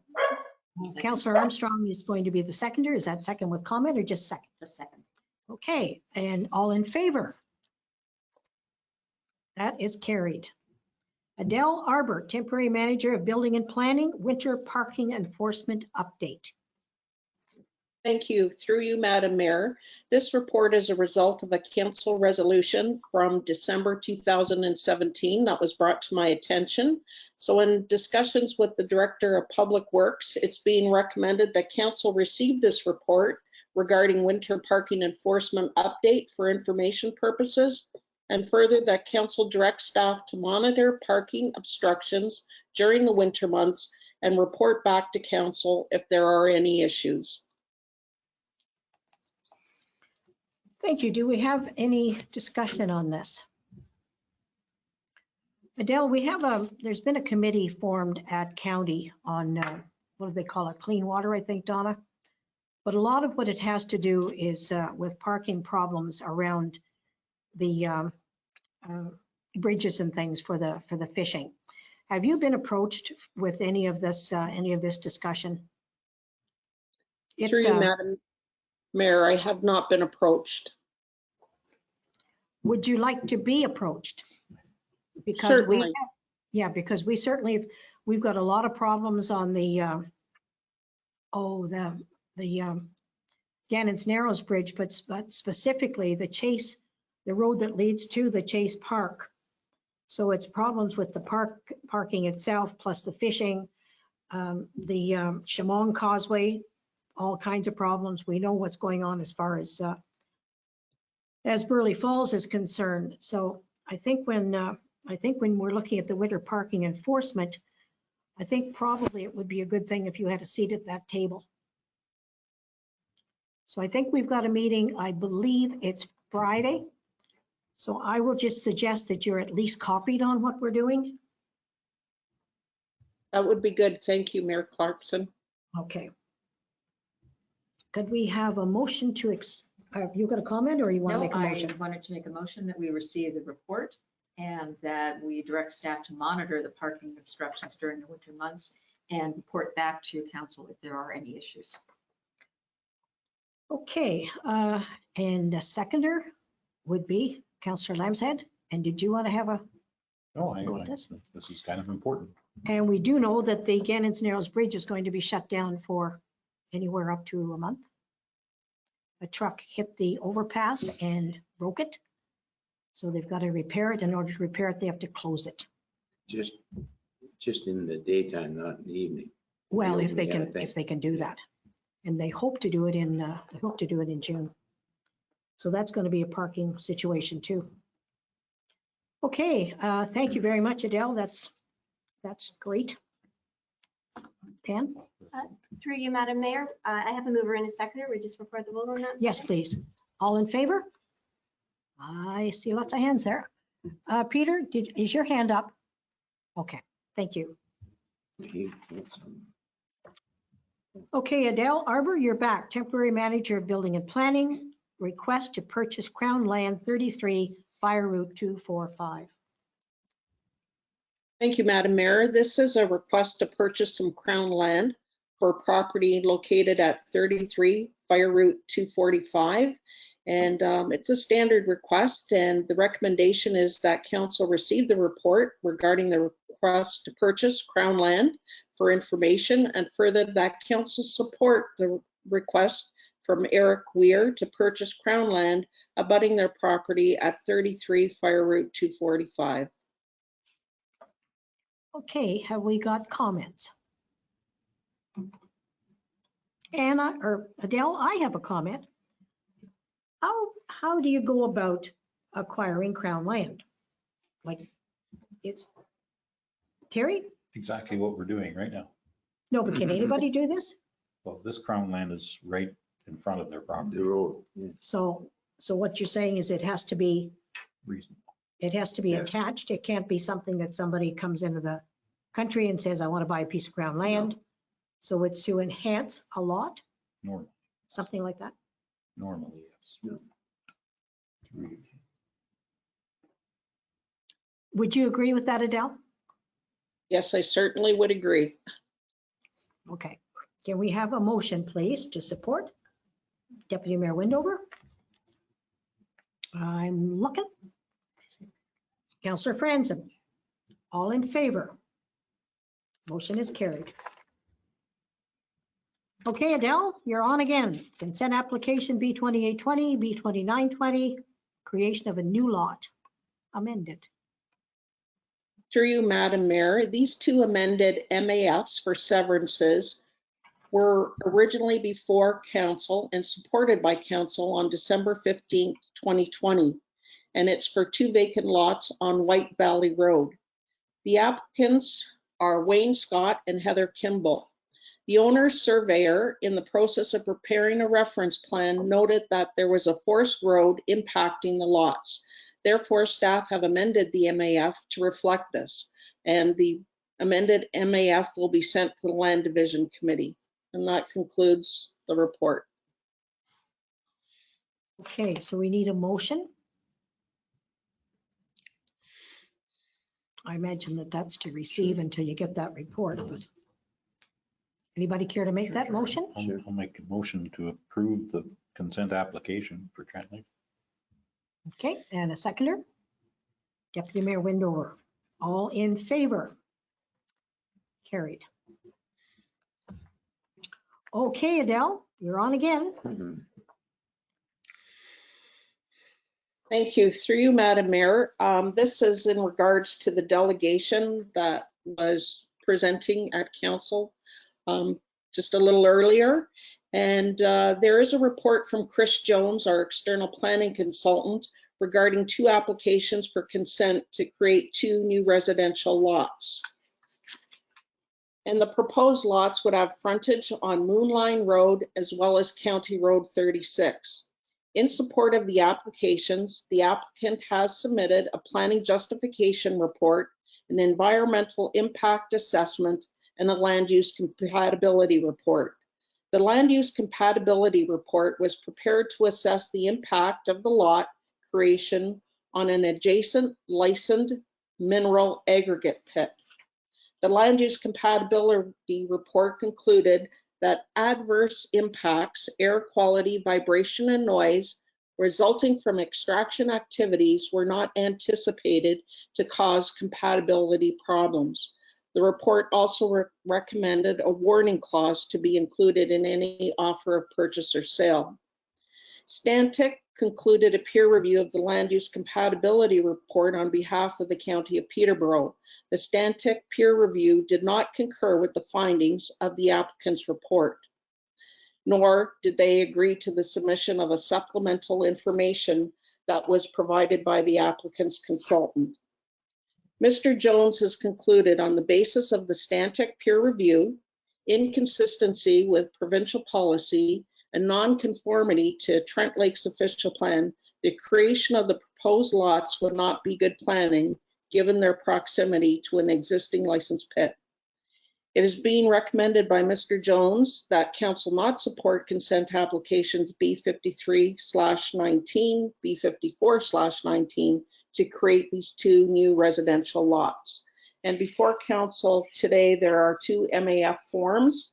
Speaker 1: Councillor Armstrong is going to be the seconder. Is that second with comment or just second?
Speaker 8: Just second.
Speaker 1: Okay, and all in favor? That is carried. Adele Arbor, Temporary Manager of Building and Planning, Winter Parking Enforcement Update.
Speaker 4: Thank you. Through you, Madam Mayor. This report is a result of a council resolution from December 2017 that was brought to my attention. So in discussions with the Director of Public Works, it's being recommended that council receive this report regarding winter parking enforcement update for information purposes, and further that council directs staff to monitor parking obstructions during the winter months and report back to council if there are any issues.
Speaker 1: Thank you. Do we have any discussion on this? Adele, there's been a committee formed at county on, what do they call it? Clean water, I think, Donna. But a lot of what it has to do is with parking problems around the bridges and things for the fishing. Have you been approached with any of this discussion?
Speaker 4: Through you, Madam Mayor, I have not been approached.
Speaker 1: Would you like to be approached? Because
Speaker 4: Certainly.
Speaker 1: because we've got a lot of problems on the Gannon's Narrows Bridge, but specifically the road that leads to the Chase Park. So it's problems with the parking itself, plus the fishing, the Shamong Causeway, all kinds of problems. We know what's going on as far as Burley Falls is concerned. So I think when we're looking at the winter parking enforcement, I think probably it would be a good thing if you had a seat at that table. So I think we've got a meeting, I believe it's Friday. So I will just suggest that you're at least copied on what we're doing.
Speaker 4: That would be good. Thank you, Mayor Clarkson.
Speaker 1: Okay. Could we have a motion to, have you got a comment or you want to make a motion?
Speaker 8: I wanted to make a motion that we receive the report and that we direct staff to monitor the parking obstructions during the winter months and report back to council if there are any issues.
Speaker 1: Okay, and a seconder would be Councillor Lambshead. And did you want to have a
Speaker 6: No,
Speaker 1: go with this?
Speaker 6: This is kind of important.
Speaker 1: And we do know that the Gannon's Narrows Bridge is going to be shut down for anywhere up to a month. A truck hit the overpass and broke it. So they've got to repair it. In order to repair it, they have to close it.
Speaker 10: Just in the daytime, not in the evening.
Speaker 1: Well, if they can do that. And they hope to do it in June. So that's going to be a parking situation too. Okay, thank you very much, Adele. That's great. Pam?
Speaker 2: Through you, Madam Mayor, I have a mover and a seconder. We just record the vote on that.
Speaker 1: Yes, please. All in favor? I see lots of hands there. Peter, is your hand up? Okay, thank you. Okay, Adele Arbor, you're back. Temporary Manager of Building and Planning. Request to purchase Crown Land 33 Fire Route 245.
Speaker 4: Thank you, Madam Mayor. This is a request to purchase some Crown land for property located at 33 Fire Route 245. And it's a standard request, and the recommendation is that council receive the report regarding the request to purchase Crown land for information, and further that council support the request from Eric Weir to purchase Crown land abutting their property at 33 Fire Route 245.
Speaker 1: Okay, have we got comments? Anna or Adele, I have a comment. How do you go about acquiring Crown land? Like, it's, Terry?
Speaker 6: Exactly what we're doing right now.
Speaker 1: No, but can anybody do this?
Speaker 6: Well, this Crown land is right in front of their property.
Speaker 10: The road.
Speaker 1: So what you're saying is it has to be
Speaker 6: Reasonable.
Speaker 10: Yeah.
Speaker 1: attached. It can't be something that somebody comes into the country and says, I want to buy a piece of Crown land. So it's to enhance a lot,
Speaker 6: Normally,
Speaker 1: something like that.
Speaker 6: normally, yes.
Speaker 1: Would you agree with that, Adele?
Speaker 4: Yes, I certainly would agree.
Speaker 1: Okay. Can we have a motion, please, to support Deputy Mayor Windover? I'm looking. Councillor Franzen, all in favor? Motion is carried. Okay, Adele, you're on again. Consent application B2820, B2920, creation of a new lot, amended.
Speaker 4: Through you, Madam Mayor, these two amended MAFs for severances were originally before council and supported by council on December 15th, 2020. And it's for two vacant lots on White Valley Road. The applicants are Wayne Scott and Heather Kimball. The owner's surveyor, in the process of preparing a reference plan, noted that there was a forest road impacting the lots. Therefore, staff have amended the MAF to reflect this, and the amended MAF will be sent to the Land Division Committee. And that concludes the report.
Speaker 1: Okay, so we need a motion. I imagine that that's to receive until you get that report, but anybody care to make that motion?
Speaker 6: I'll make a motion to approve the consent application for Trent Lake.
Speaker 1: Okay, and a seconder? Deputy Mayor Windover, all in favor? Carried. Okay, Adele, you're on again.
Speaker 4: Thank you. Through you, Madam Mayor. This is in regards to the delegation that was presenting at council just a little earlier. And there is a report from Chris Jones, our external planning consultant, regarding two applications for consent to create two new residential lots. And the proposed lots would have frontage on Moonline Road as well as County Road 36. In support of the applications, the applicant has submitted a planning justification report, an environmental impact assessment, and a land use compatibility report. The land use compatibility report was prepared to assess the impact of the lot creation on an adjacent licensed mineral aggregate pit. The land use compatibility report concluded that adverse impacts, air quality, vibration, and noise resulting from extraction activities were not anticipated to cause compatibility problems. The report also recommended a warning clause to be included in any offer of purchase or sale. Stantec concluded a peer review of the land use compatibility report on behalf of the County of Peterborough. The Stantec peer review did not concur with the findings of the applicant's report, nor did they agree to the submission of a supplemental information that was provided by the applicant's consultant. Mr. Jones has concluded, on the basis of the Stantec peer review, inconsistency with provincial policy, and non-conformity to Trent Lake's official plan, the creation of the proposed lots would not be good planning given their proximity to an existing licensed pit. It is being recommended by Mr. Jones that council not support consent applications B53/19, B54/19 to create these two new residential lots. And before council today, there are two MAF forms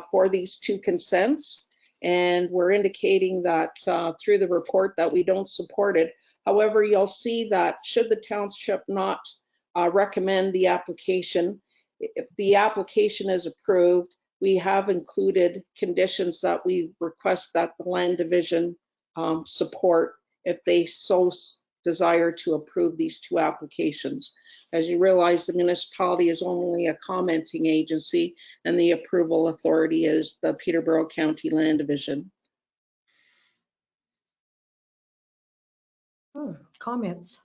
Speaker 4: for these two consents. And we're indicating that through the report that we don't support it. However, you'll see that should the township not recommend the application, if the application is approved, we have included conditions that we request that the land division support if they so desire to approve these two applications. As you realize, the municipality is only a commenting agency, and the approval authority is the Peterborough County Land Division.
Speaker 1: Comments?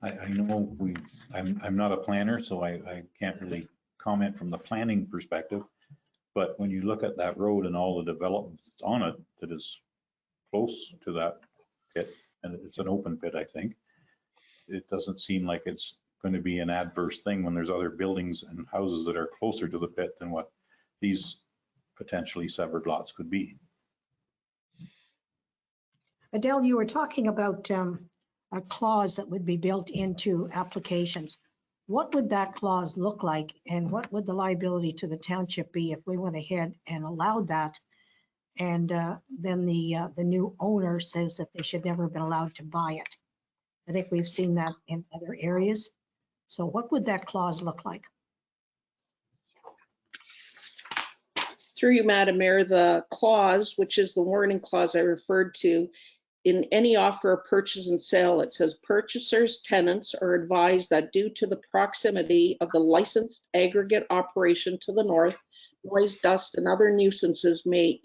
Speaker 6: I know I'm not a planner, so I can't really comment from the planning perspective. But when you look at that road and all the development that's on it that is close to that pit, and it's an open pit, I think, it doesn't seem like it's going to be an adverse thing when there's other buildings and houses that are closer to the pit than what these potentially severed lots could be.
Speaker 1: Adele, you were talking about a clause that would be built into applications. What would that clause look like, and what would the liability to the township be if we went ahead and allowed that? And then the new owner says that they should never have been allowed to buy it. I think we've seen that in other areas. So what would that clause look like?
Speaker 4: Through you, Madam Mayor, the clause, which is the warning clause I referred to, in any offer of purchase and sale, it says purchasers, tenants are advised that due to the proximity of the licensed aggregate operation to the north, noise, dust, and other nuisances may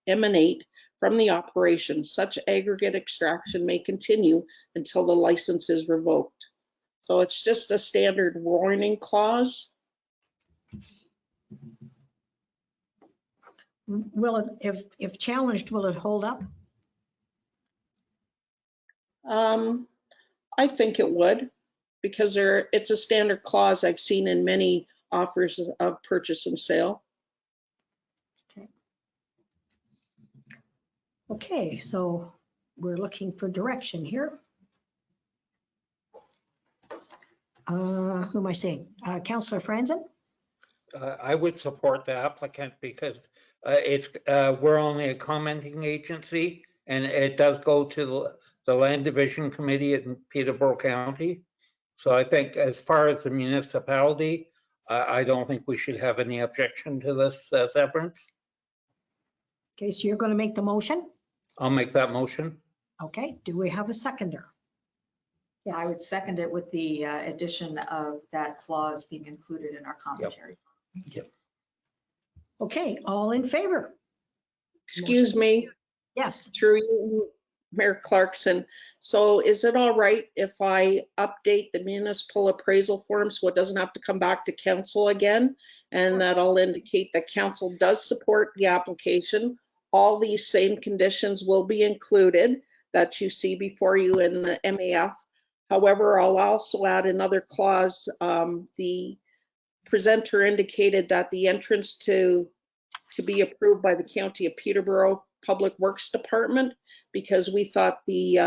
Speaker 4: emanate from the operation. Such aggregate extraction may continue until the license is revoked. So it's just a standard warning clause.
Speaker 1: Will it, if challenged, will it hold up?
Speaker 4: I think it would, because it's a standard clause I've seen in many offers of purchase and sale.
Speaker 1: Okay, so we're looking for direction here. Who am I saying? Councillor Franzen?
Speaker 5: I would support the applicant because we're only a commenting agency, and it does go to the Land Division Committee in Peterborough County. So I think as far as the municipality, I don't think we should have any objection to this severance.
Speaker 1: Okay, so you're going to make the motion?
Speaker 5: I'll make that motion.
Speaker 1: Okay, do we have a seconder?
Speaker 8: I
Speaker 1: Yes,
Speaker 8: would second it with the addition of that clause being included in our commentary.
Speaker 5: Yep.
Speaker 1: okay, all in favor?
Speaker 4: Excuse me,
Speaker 1: Yes,
Speaker 4: through you, Mayor Clarkson. So is it all right if I update the municipal appraisal form so it doesn't have to come back to council again? And that I'll indicate that council does support the application. All these same conditions will be included that you see before you in the MAF. However, I'll also add another clause. The presenter indicated that the entrance to be approved by the County of Peterborough Public Works Department, because we thought the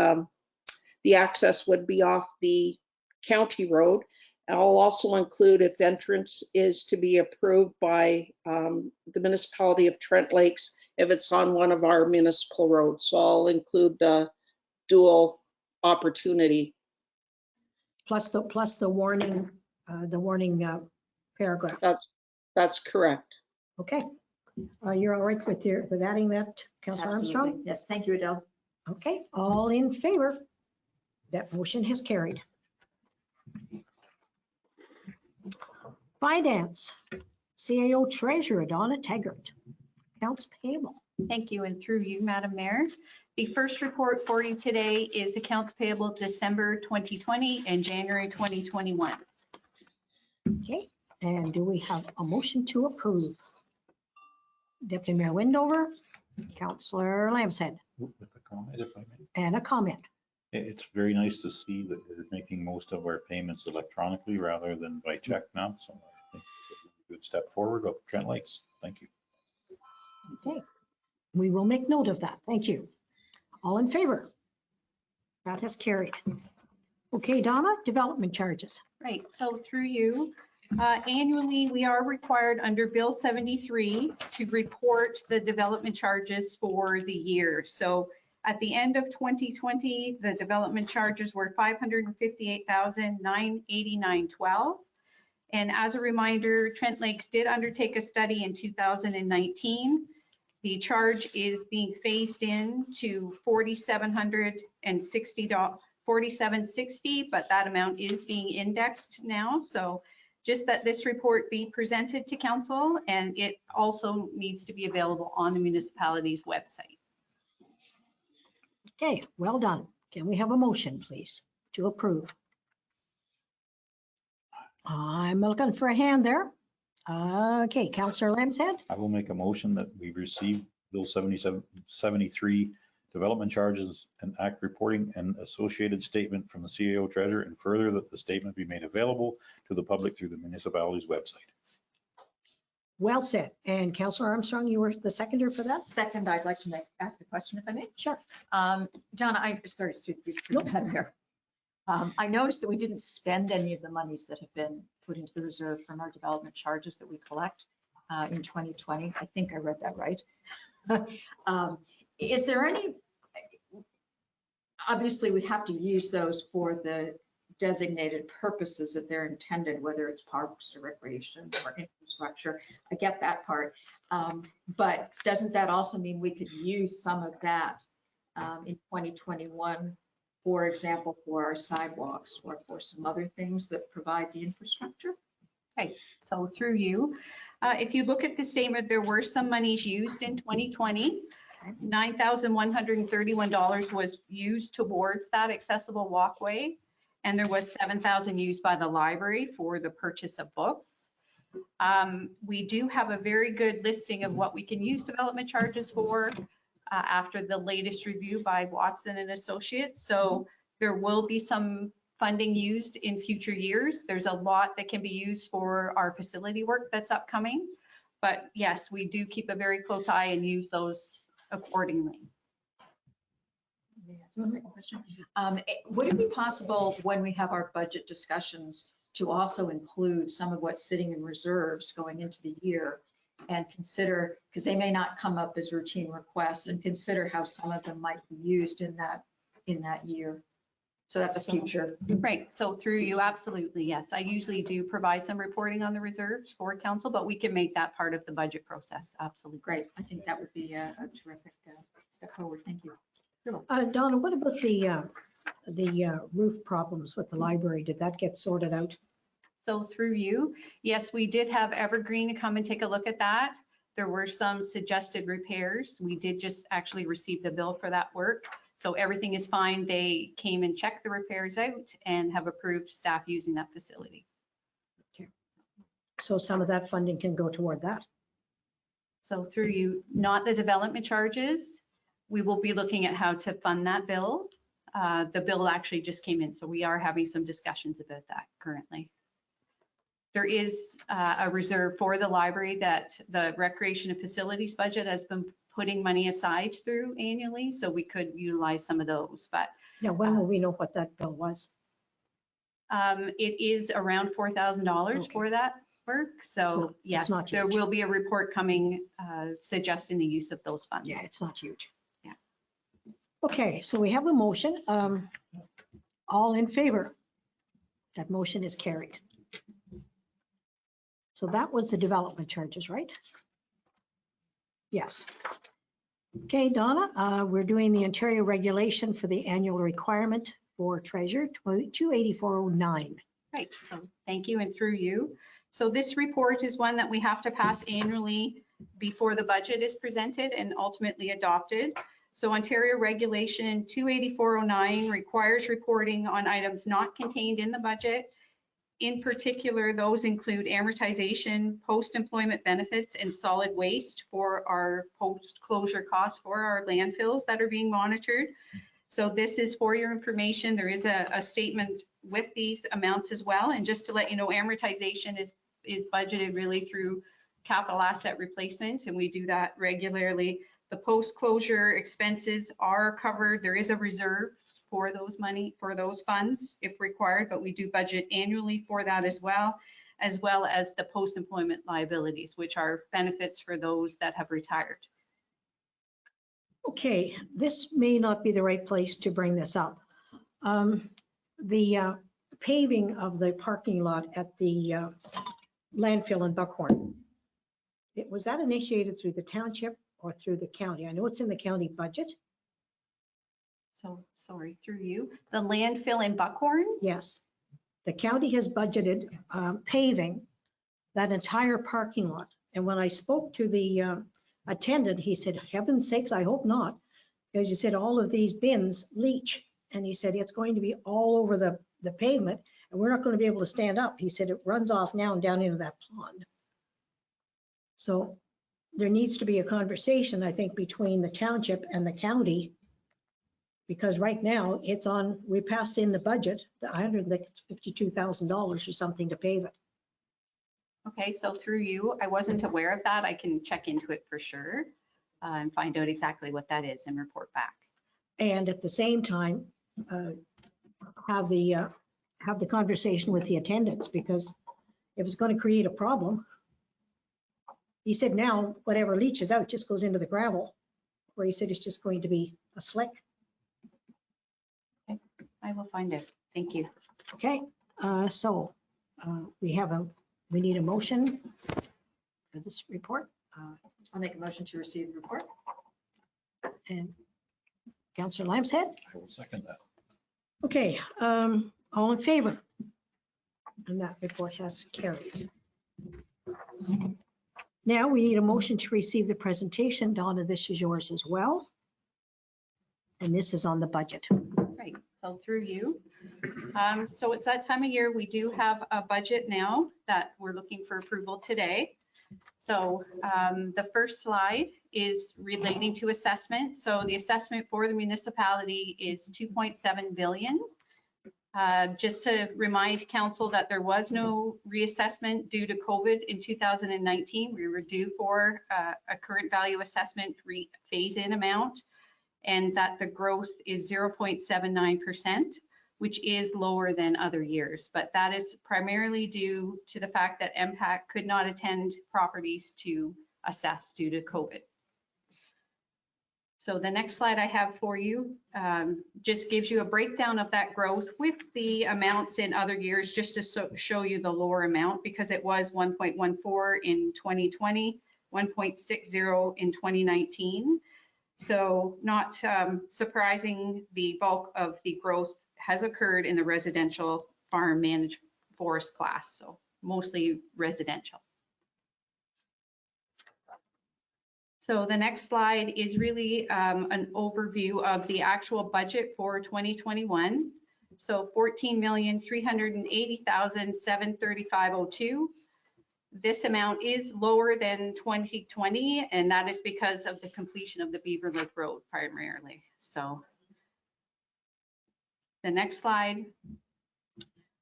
Speaker 4: access would be off the county road. I'll also include if entrance is to be approved by the municipality of Trent Lakes, if it's on one of our municipal roads. So I'll include the dual opportunity.
Speaker 1: plus the warning paragraph.
Speaker 4: That's correct.
Speaker 1: Okay, you're all right with adding that, Councillor Armstrong?
Speaker 8: Absolutely. Yes, thank you, Adele.
Speaker 1: Okay, all in favor? That motion has carried. Finance, CAO Treasurer Donna Taggart. Accounts payable.
Speaker 14: Thank you, and through you, Madam Mayor. The first report for you today is accounts payable December 2020 and January 2021.
Speaker 1: Okay, and do we have a motion to approve? Deputy Mayor Windover, Councillor Lambshead,
Speaker 6: With a comment, if I may.
Speaker 1: and a comment.
Speaker 6: It's very nice to see that we're making most of our payments electronically rather than by check now. So I think it's a good step forward of Trent Lakes. Thank you.
Speaker 1: Okay, we will make note of that. Thank you. All in favor? That has carried. Okay, Donna, development charges.
Speaker 14: Right, so through you, annually, we are required under Bill 73 to report the development charges for the year. So at the end of 2020, the development charges were $558,989.12. And as a reminder, Trent Lakes did undertake a study in 2019. The charge is being phased in to $4,760, but that amount is being indexed now. So just that this report be presented to council, and it also needs to be available on the municipality's website.
Speaker 1: Okay, well done. Can we have a motion, please, to approve? I'm looking for a hand there. Okay, Councillor Lambshead,
Speaker 6: I will make a motion that we receive Bill 7773 development charges and act reporting and associated statement from the CAO treasurer, and further that the statement be made available to the public through the municipality's website.
Speaker 1: well said. And Councillor Armstrong, you were the seconder for that?
Speaker 8: Second, I'd like to ask a question if I may.
Speaker 1: Sure.
Speaker 8: Donna, I started to here. I noticed that we didn't spend any of the monies that have been put into the reserve from our development charges that we collect in 2020. I think I read that right. Is there any, obviously we have to use those for the designated purposes that they're intended, whether it's parks or recreation or infrastructure. I get that part. But doesn't that also mean we could use some of that in 2021, for example, for our sidewalks or for some other things that provide the infrastructure?
Speaker 14: Okay, so through you, if you look at the statement, there were some monies used in 2020. $9,131 was used towards that accessible walkway, and there was $7,000 used by the library for the purchase of books. We do have a very good listing of what we can use development charges for after the latest review by Watson and Associates. So there will be some funding used in future years. There's a lot that can be used for our facility work that's upcoming. But yes, we do keep a very close eye and use those accordingly.
Speaker 8: Would it be possible when we have our budget discussions to also include some of what's sitting in reserves going into the year and consider, because they may not come up as routine requests, and consider how some of them might be used in that year? So that's a future.
Speaker 14: Right, so through you, absolutely, yes. I usually do provide some reporting on the reserves for council, but we can make that part of the budget process, absolutely.
Speaker 8: Great, I think that would be a terrific step forward, thank you.
Speaker 1: Donna, what about the roof problems with the library? Did that get sorted out?
Speaker 14: So through you, yes, we did have Evergreen come and take a look at that. There were some suggested repairs. We did just actually receive the bill for that work. So everything is fine. They came and checked the repairs out and have approved staff using that facility.
Speaker 1: Okay. So some of that funding can go toward that?
Speaker 14: So through you, not the development charges. We will be looking at how to fund that bill. The bill actually just came in, so we are having some discussions about that currently. There is a reserve for the library that the recreation and facilities budget has been putting money aside through annually, so we could utilize some of those. But
Speaker 1: now, when will we know what that bill was?
Speaker 14: It is around $4,000 for that work. So yes, there will be a report coming suggesting the use of those funds.
Speaker 1: Yeah, it's not huge.
Speaker 14: Yeah.
Speaker 1: Okay, so we have a motion. All in favor? That motion is carried. So that was the development charges, right? Yes. Okay, Donna, we're doing the Ontario regulation for the annual requirement for treasure 28409.
Speaker 14: Right, so thank you, and through you. So this report is one that we have to pass annually before the budget is presented and ultimately adopted. So Ontario Regulation 28409 requires reporting on items not contained in the budget. In particular, those include amortization, post-employment benefits, and solid waste for our post-closure costs for our landfills that are being monitored. So this is for your information. There is a statement with these amounts as well. And just to let you know, amortization is budgeted really through capital asset replacement, and we do that regularly. The post-closure expenses are covered. There is a reserve for those funds if required, but we do budget annually for that as well as the post-employment liabilities, which are benefits for those that have retired.
Speaker 1: Okay, this may not be the right place to bring this up. The paving of the parking lot at the landfill in Buckhorn. Was that initiated through the township or through the county? I know it's in the county budget.
Speaker 14: So, sorry, through you. The landfill in Buckhorn?
Speaker 1: Yes. The county has budgeted paving that entire parking lot. And when I spoke to the attendant, he said, heaven's sakes, I hope not. Because he said all of these bins leach. And he said, it's going to be all over the pavement and we're not going to be able to stand up. He said, it runs off now and down into that pond. So there needs to be a conversation, I think, between the township and the county. Because right now it's on, we passed in the budget, the $152,000 or something to pave it.
Speaker 14: Okay, so through you, I wasn't aware of that. I can check into it for sure and find out exactly what that is and report back.
Speaker 1: And at the same time, have the conversation with the attendants, because if it's going to create a problem, he said now whatever leaches out just goes into the gravel, where he said it's just going to be a slick.
Speaker 14: Okay, I will find it. Thank you.
Speaker 1: Okay, so we need a motion for this report.
Speaker 8: I'll make a motion to receive the report.
Speaker 1: And Councillor Lambshead?
Speaker 6: I will second that.
Speaker 1: Okay, all in favor? And that report has carried. Now we need a motion to receive the presentation. Donna, this is yours as well. And this is on the budget.
Speaker 14: Right, so through you. So it's that time of year, we do have a budget now that we're looking for approval today. So the first slide is relating to assessment. So the assessment for the municipality is 2.7 billion. Just to remind council that there was no reassessment due to COVID in 2019. We were due for a current value assessment phase-in amount, and that the growth is 0.79%, which is lower than other years. But that is primarily due to the fact that MPAC could not attend properties to assess due to COVID. So the next slide I have for you just gives you a breakdown of that growth with the amounts in other years, just to show you the lower amount, because it was 1.14 in 2020, 1.60 in 2019. So not surprising, the bulk of the growth has occurred in the residential farm managed forest class, so mostly residential. So the next slide is really an overview of the actual budget for 2021. So 14,380,735.02. This amount is lower than 2020, and that is because of the completion of the Beaver Lake Road primarily. So the next slide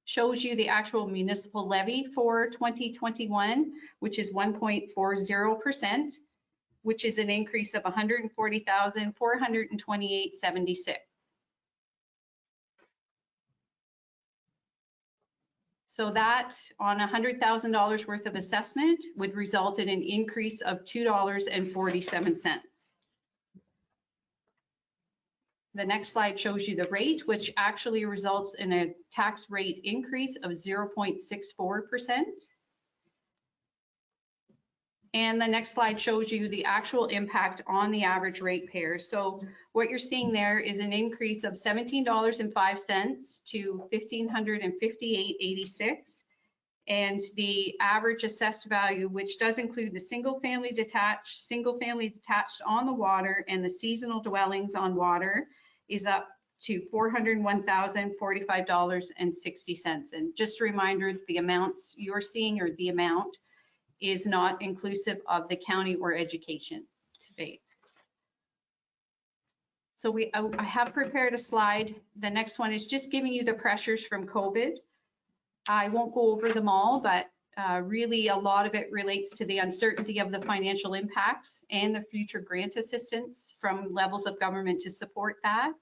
Speaker 14: shows you the actual municipal levy for 2021, which is 1.40%. which is an increase of 140,428.76. So that on $100,000 worth of assessment would result in an increase of $2.47. The next slide shows you the rate, which actually results in a tax rate increase of 0.64%. And the next slide shows you the actual impact on the average ratepayer. So what you're seeing there is an increase of $17.05 to $1,558.86. And the average assessed value, which does include the single family detached on the water, and the seasonal dwellings on water, is up to $401,045.60. And just a reminder, the amounts you're seeing, or the amount, is not inclusive of the county or education to date. So I have prepared a slide. The next one is just giving you the pressures from COVID. I won't go over them all, but really a lot of it relates to the uncertainty of the financial impacts and the future grant assistance from levels of government to support that.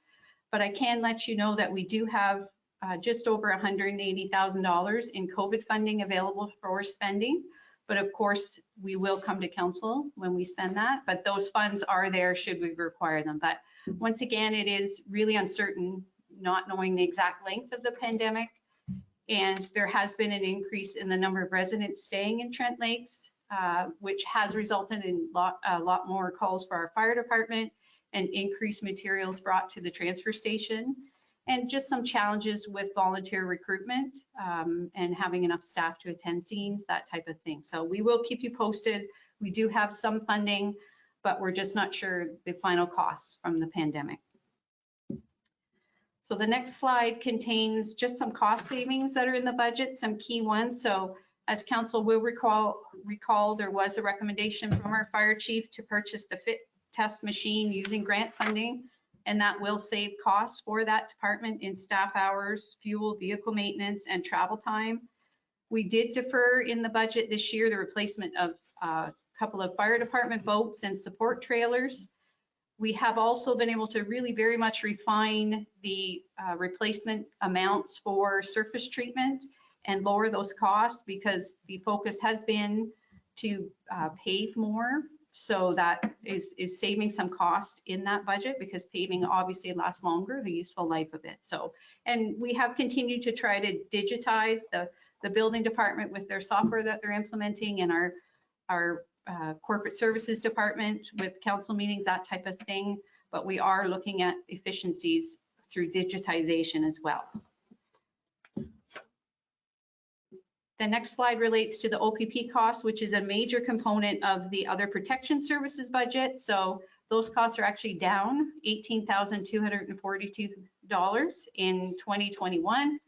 Speaker 14: But I can let you know that we do have just over $180,000 in COVID funding available for spending. But of course, we will come to council when we spend that, but those funds are there should we require them. But once again, it is really uncertain, not knowing the exact length of the pandemic And there has been an increase in the number of residents staying in Trent Lakes, which has resulted in a lot more calls for our fire department and increased materials brought to the transfer station, and just some challenges with volunteer recruitment and having enough staff to attend scenes, that type of thing. So we will keep you posted. We do have some funding, but we're just not sure the final costs from the pandemic. So the next slide contains just some cost savings that are in the budget, some key ones. So as council will recall, there was a recommendation from our fire chief to purchase the fit test machine using grant funding, and that will save costs for that department in staff hours, fuel, vehicle maintenance, and travel time. We did defer in the budget this year the replacement of a couple of fire department boats and support trailers. We have also been able to really very much refine the replacement amounts for surface treatment and lower those costs, because the focus has been to pave more. So that is saving some cost in that budget, because paving obviously lasts longer, the useful life of it. So, and we have continued to try to digitize the building department with their software that they're implementing, and our corporate services department with council meetings, that type of thing. But we are looking at efficiencies through digitization as well. The next slide relates to the OPP costs, which is a major component of the other protection services budget. So those costs are actually down $18,242 in 2021,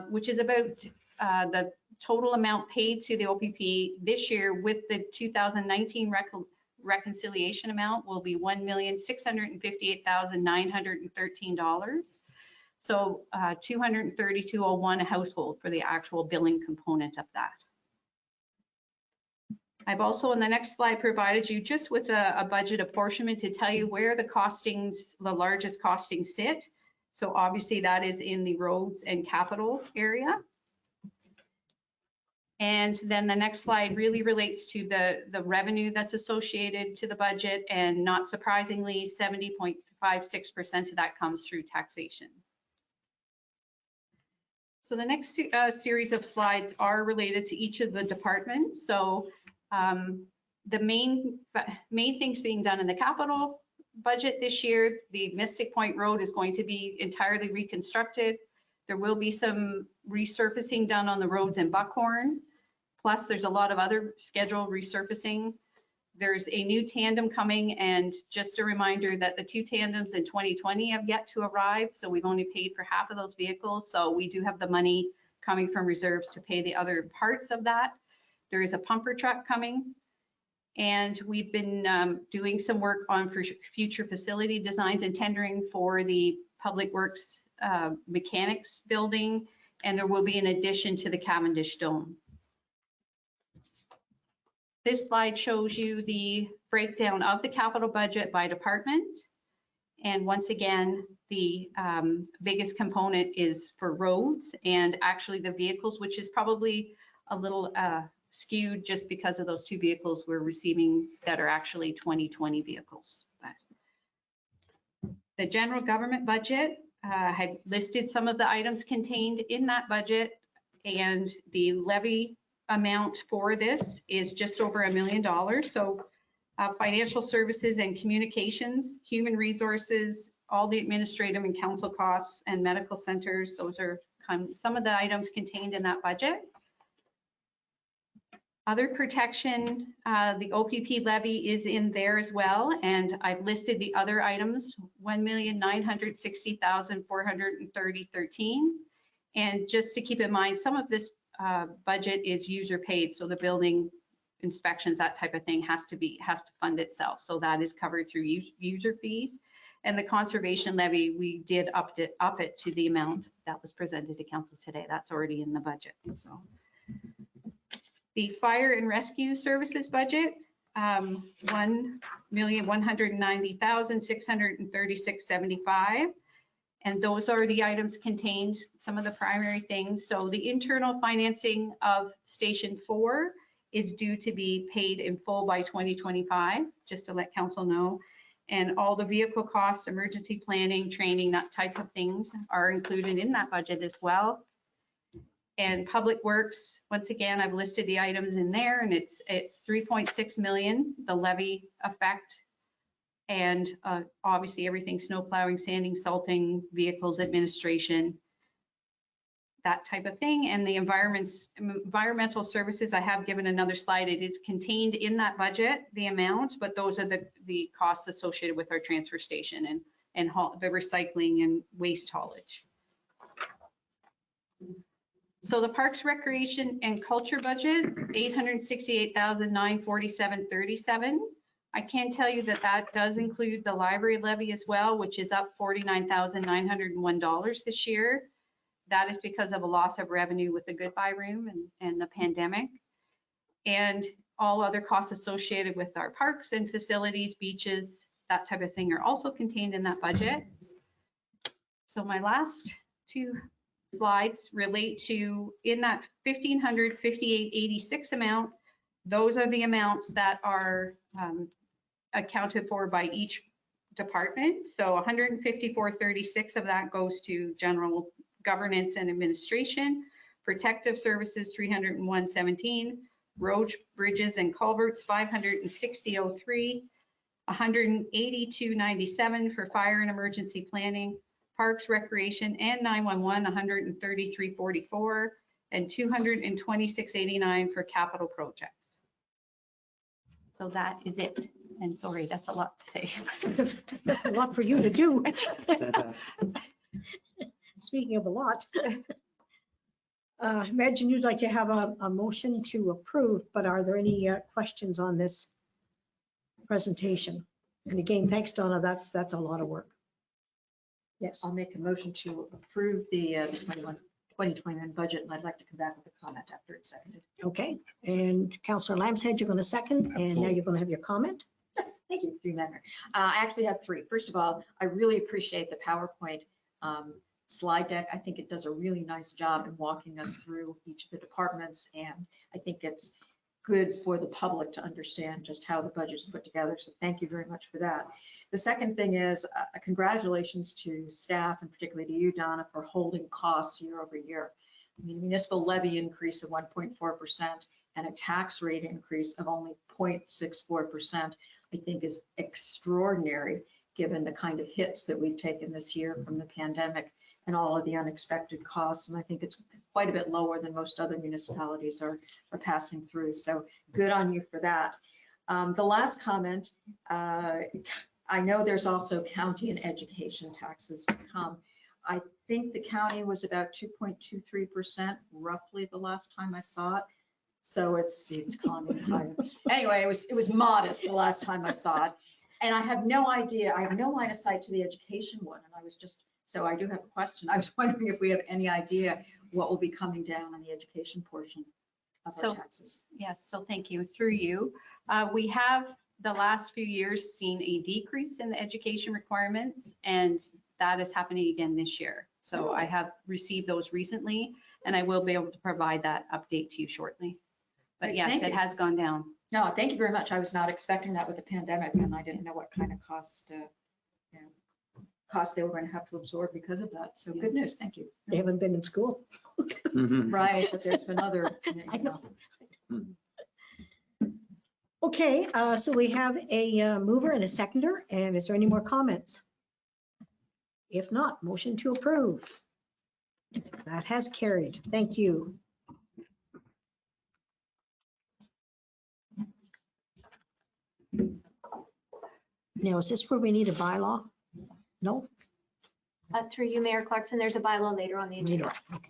Speaker 14: which is about the total amount paid to the OPP this year with the 2019 reconciliation amount will be $1,658,913. So $232.01 a household for the actual billing component of that. I've also on the next slide provided you just with a budget apportionment to tell you where the costings, the largest costings sit. So obviously that is in the roads and capital area. And then the next slide really relates to the revenue that's associated to the budget, and not surprisingly, 70.56% of that comes through taxation. So the next series of slides are related to each of the departments. So the main things being done in the capital budget this year, the Mystic Point Road is going to be entirely reconstructed. There will be some resurfacing done on the roads in Buckhorn. Plus, there's a lot of other scheduled resurfacing. There's a new tandem coming, and just a reminder that the two tandems in 2020 have yet to arrive, so we've only paid for half of those vehicles. So we do have the money coming from reserves to pay the other parts of that. There is a pumper truck coming, and we've been doing some work on future facility designs and tendering for the Public Works Mechanics building, and there will be an addition to the Cavendish Dome. This slide shows you the breakdown of the capital budget by department. And once again, the biggest component is for roads and actually the vehicles, which is probably a little skewed just because of those two vehicles we're receiving that are actually 2020 vehicles. But the general government budget had listed some of the items contained in that budget, and the levy amount for this is just over $1 million. So financial services and communications, human resources, all the administrative and council costs and medical centers, those are some of the items contained in that budget. Other protection, the OPP levy is in there as well, and I've listed the other items, $1,960,430.13. And just to keep in mind, some of this budget is user paid, so the building inspections, that type of thing has to fund itself. So that is covered through user fees. And the conservation levy, we did up it to the amount that was presented to council today. That's already in the budget. So the fire and rescue services budget, $1,190,636.75. And those are the items contained, some of the primary things. So the internal financing of Station 4 is due to be paid in full by 2025, just to let council know. And all the vehicle costs, emergency planning, training, that type of things are included in that budget as well. And Public Works, once again, I've listed the items in there, and it's 3.6 million, the levy effect. And obviously everything, snow plowing, sanding, salting, vehicles administration, that type of thing. And the environmental services, I have given another slide. It is contained in that budget, the amount, but those are the costs associated with our transfer station and the recycling and waste haulage. So the Parks, Recreation, and Culture budget, $868,947.37. I can tell you that that does include the library levy as well, which is up $49,901 this year. That is because of a loss of revenue with the Goodbye Room and the pandemic. And all other costs associated with our parks and facilities, beaches, that type of thing are also contained in that budget. So my last two slides relate to, in that $1,558.86 amount, those are the amounts that are accounted for by each department. So $154.36 of that goes to general governance and administration, protective services $301.17, roads, bridges, and culverts $560.03, $182.97 for fire and emergency planning, Parks, Recreation, and 911, $133.44, and $226.89 for capital projects. So that is it. And sorry, that's a lot to say.
Speaker 1: That's a lot for you to do. Speaking of a lot, imagine you'd like to have a motion to approve, but are there any questions on this presentation? And again, thanks, Donna. That's a lot of work. Yes.
Speaker 8: I'll make a motion to approve the 2021 budget, and I'd like to come back with a comment after it's seconded.
Speaker 1: Okay. And Councillor Lambshead, you're going to second, and now you're going to have your comment.
Speaker 8: Yes, thank you, through member. I actually have three. First of all, I really appreciate the PowerPoint slide deck. I think it does a really nice job in walking us through each of the departments, and I think it's good for the public to understand just how the budget is put together. So thank you very much for that. The second thing is congratulations to staff, and particularly to you, Donna, for holding costs year over year. I mean, municipal levy increase of 1.4% and a tax rate increase of only 0.64%, I think is extraordinary given the kind of hits that we've taken this year from the pandemic and all of the unexpected costs. And I think it's quite a bit lower than most other municipalities are passing through. So good on you for that. The last comment, I know there's also county and education taxes to come. I think the county was about 2.23% roughly the last time I saw it. So it's climbing higher. Anyway, it was modest the last time I saw it. And I have no idea, I have no line of sight to the education one. And I was just, so I do have a question. I was wondering if we have any idea what will be coming down on the education portion of our taxes.
Speaker 14: Yes, so thank you. Through you. We have the last few years seen a decrease in the education requirements, and that is happening again this year. So I have received those recently, and I will be able to provide that update to you shortly. But yes, it has gone down.
Speaker 8: No, thank you very much. I was not expecting that with the pandemic, and I didn't know what kind of costs they were going to have to absorb because of that. So good news. Thank you.
Speaker 1: They haven't been in school.
Speaker 8: Right, but there's been other.
Speaker 1: I know. Okay, so we have a mover and a seconder, and is there any more comments? If not, motion to approve. That has carried. Thank you. Now, is this where we need a bylaw? No?
Speaker 2: Through you, Mayor Clarkson, there's a bylaw later on the agenda.
Speaker 1: Okay.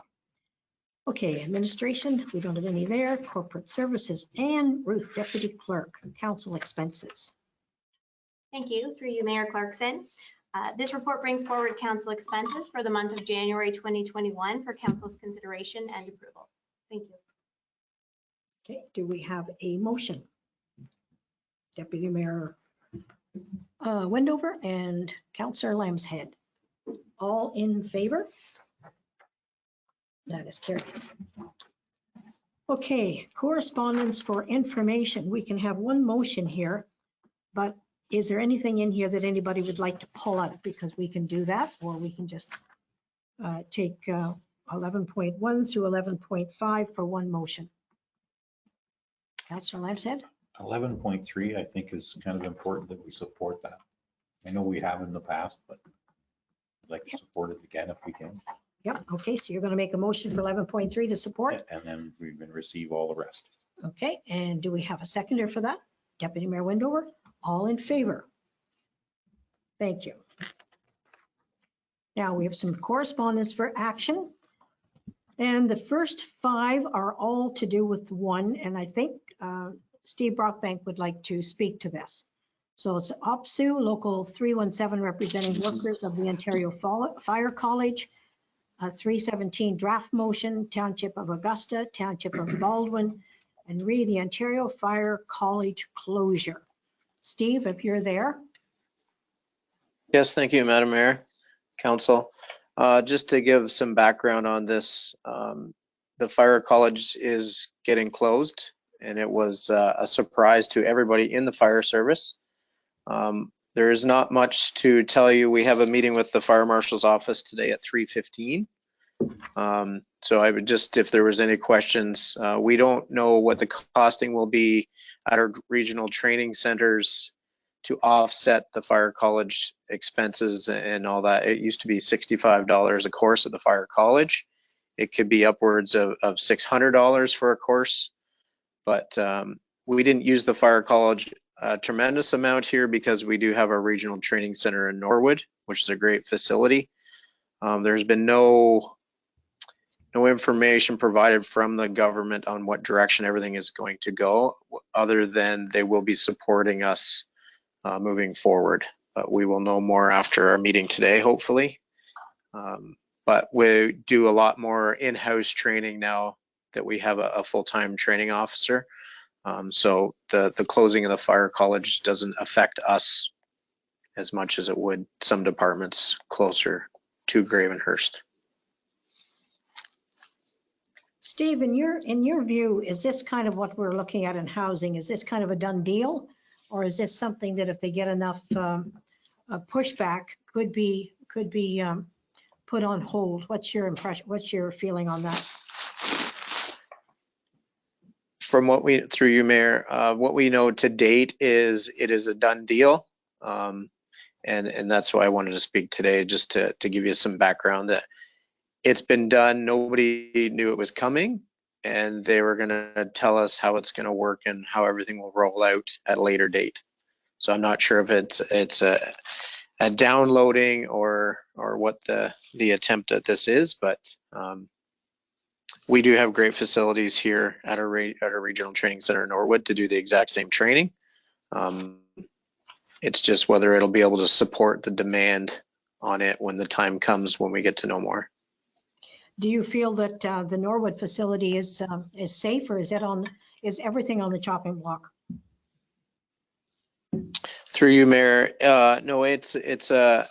Speaker 1: Okay, administration, we don't have any there. Corporate services, and Ruth, deputy clerk, council expenses.
Speaker 2: Thank you. Through you, Mayor Clarkson. This report brings forward council expenses for the month of January 2021 for council's consideration and approval. Thank you.
Speaker 1: Okay, do we have a motion? Deputy Mayor Wendover and Councillor Lambshead. All in favor? That is carried. Okay, correspondence for information. We can have one motion here, but is there anything in here that anybody would like to pull out? Because we can do that, or we can just take 11.1 through 11.5 for one motion. Councillor Lamb
Speaker 6: 11.3, I think, is kind of important that we support that. I know we have in the past, but I'd like to support it again if we can.
Speaker 1: Yep, okay, so you're going to make a motion for 11.3 to support?
Speaker 6: And then we can receive all the rest.
Speaker 1: Okay, and do we have a seconder for that? Deputy Mayor Windover, all in favor? Thank you. Now we have some correspondence for action. And the first 5 are all to do with one, and I think Steve Brockbank would like to speak to this. So it's OPSU Local 317 representing workers of the Ontario Fire College, 317 draft motion, Township of Augusta, Township of Baldwin, and re the Ontario Fire College closure. Steve, if you're there.
Speaker 3: Yes, thank you, Madam Mayor, Council. Just to give some background on this, the fire college is getting closed, and it was a surprise to everybody in the fire service. There is not much to tell you. We have a meeting with the fire marshal's office today at 3:15. So I would just, if there was any questions, we don't know what the costing will be at our regional training centers to offset the fire college expenses and all that. It used to be $65 a course at the fire college. It could be upwards of $600 for a course, but we didn't use the fire college a tremendous amount here because we do have our regional training center in Norwood, which is a great facility. There's been no information provided from the government on what direction everything is going to go, other than they will be supporting us moving forward. But we will know more after our meeting today, hopefully. But we do a lot more in-house training now that we have a full-time training officer. So the closing of the fire college doesn't affect us as much as it would some departments closer to Gravenhurst.
Speaker 1: Steve, in your view, is this kind of what we're looking at in housing? Is this kind of a done deal? Or is this something that if they get enough pushback could be put on hold? What's your impression? What's your feeling on that?
Speaker 3: From what we, through you, Mayor, what we know to date is it is a done deal. And that's why I wanted to speak today, just to give you some background that it's been done. Nobody knew it was coming, and they were going to tell us how it's going to work and how everything will roll out at a later date. So I'm not sure if it's a downloading or what the attempt at this is, but we do have great facilities here at our regional training center in Norwood to do the exact same training. It's just whether it'll be able to support the demand on it when the time comes when we get to know more.
Speaker 1: Do you feel that the Norwood facility is safe, or is everything on the chopping block?
Speaker 3: Through you, Mayor, no, it's a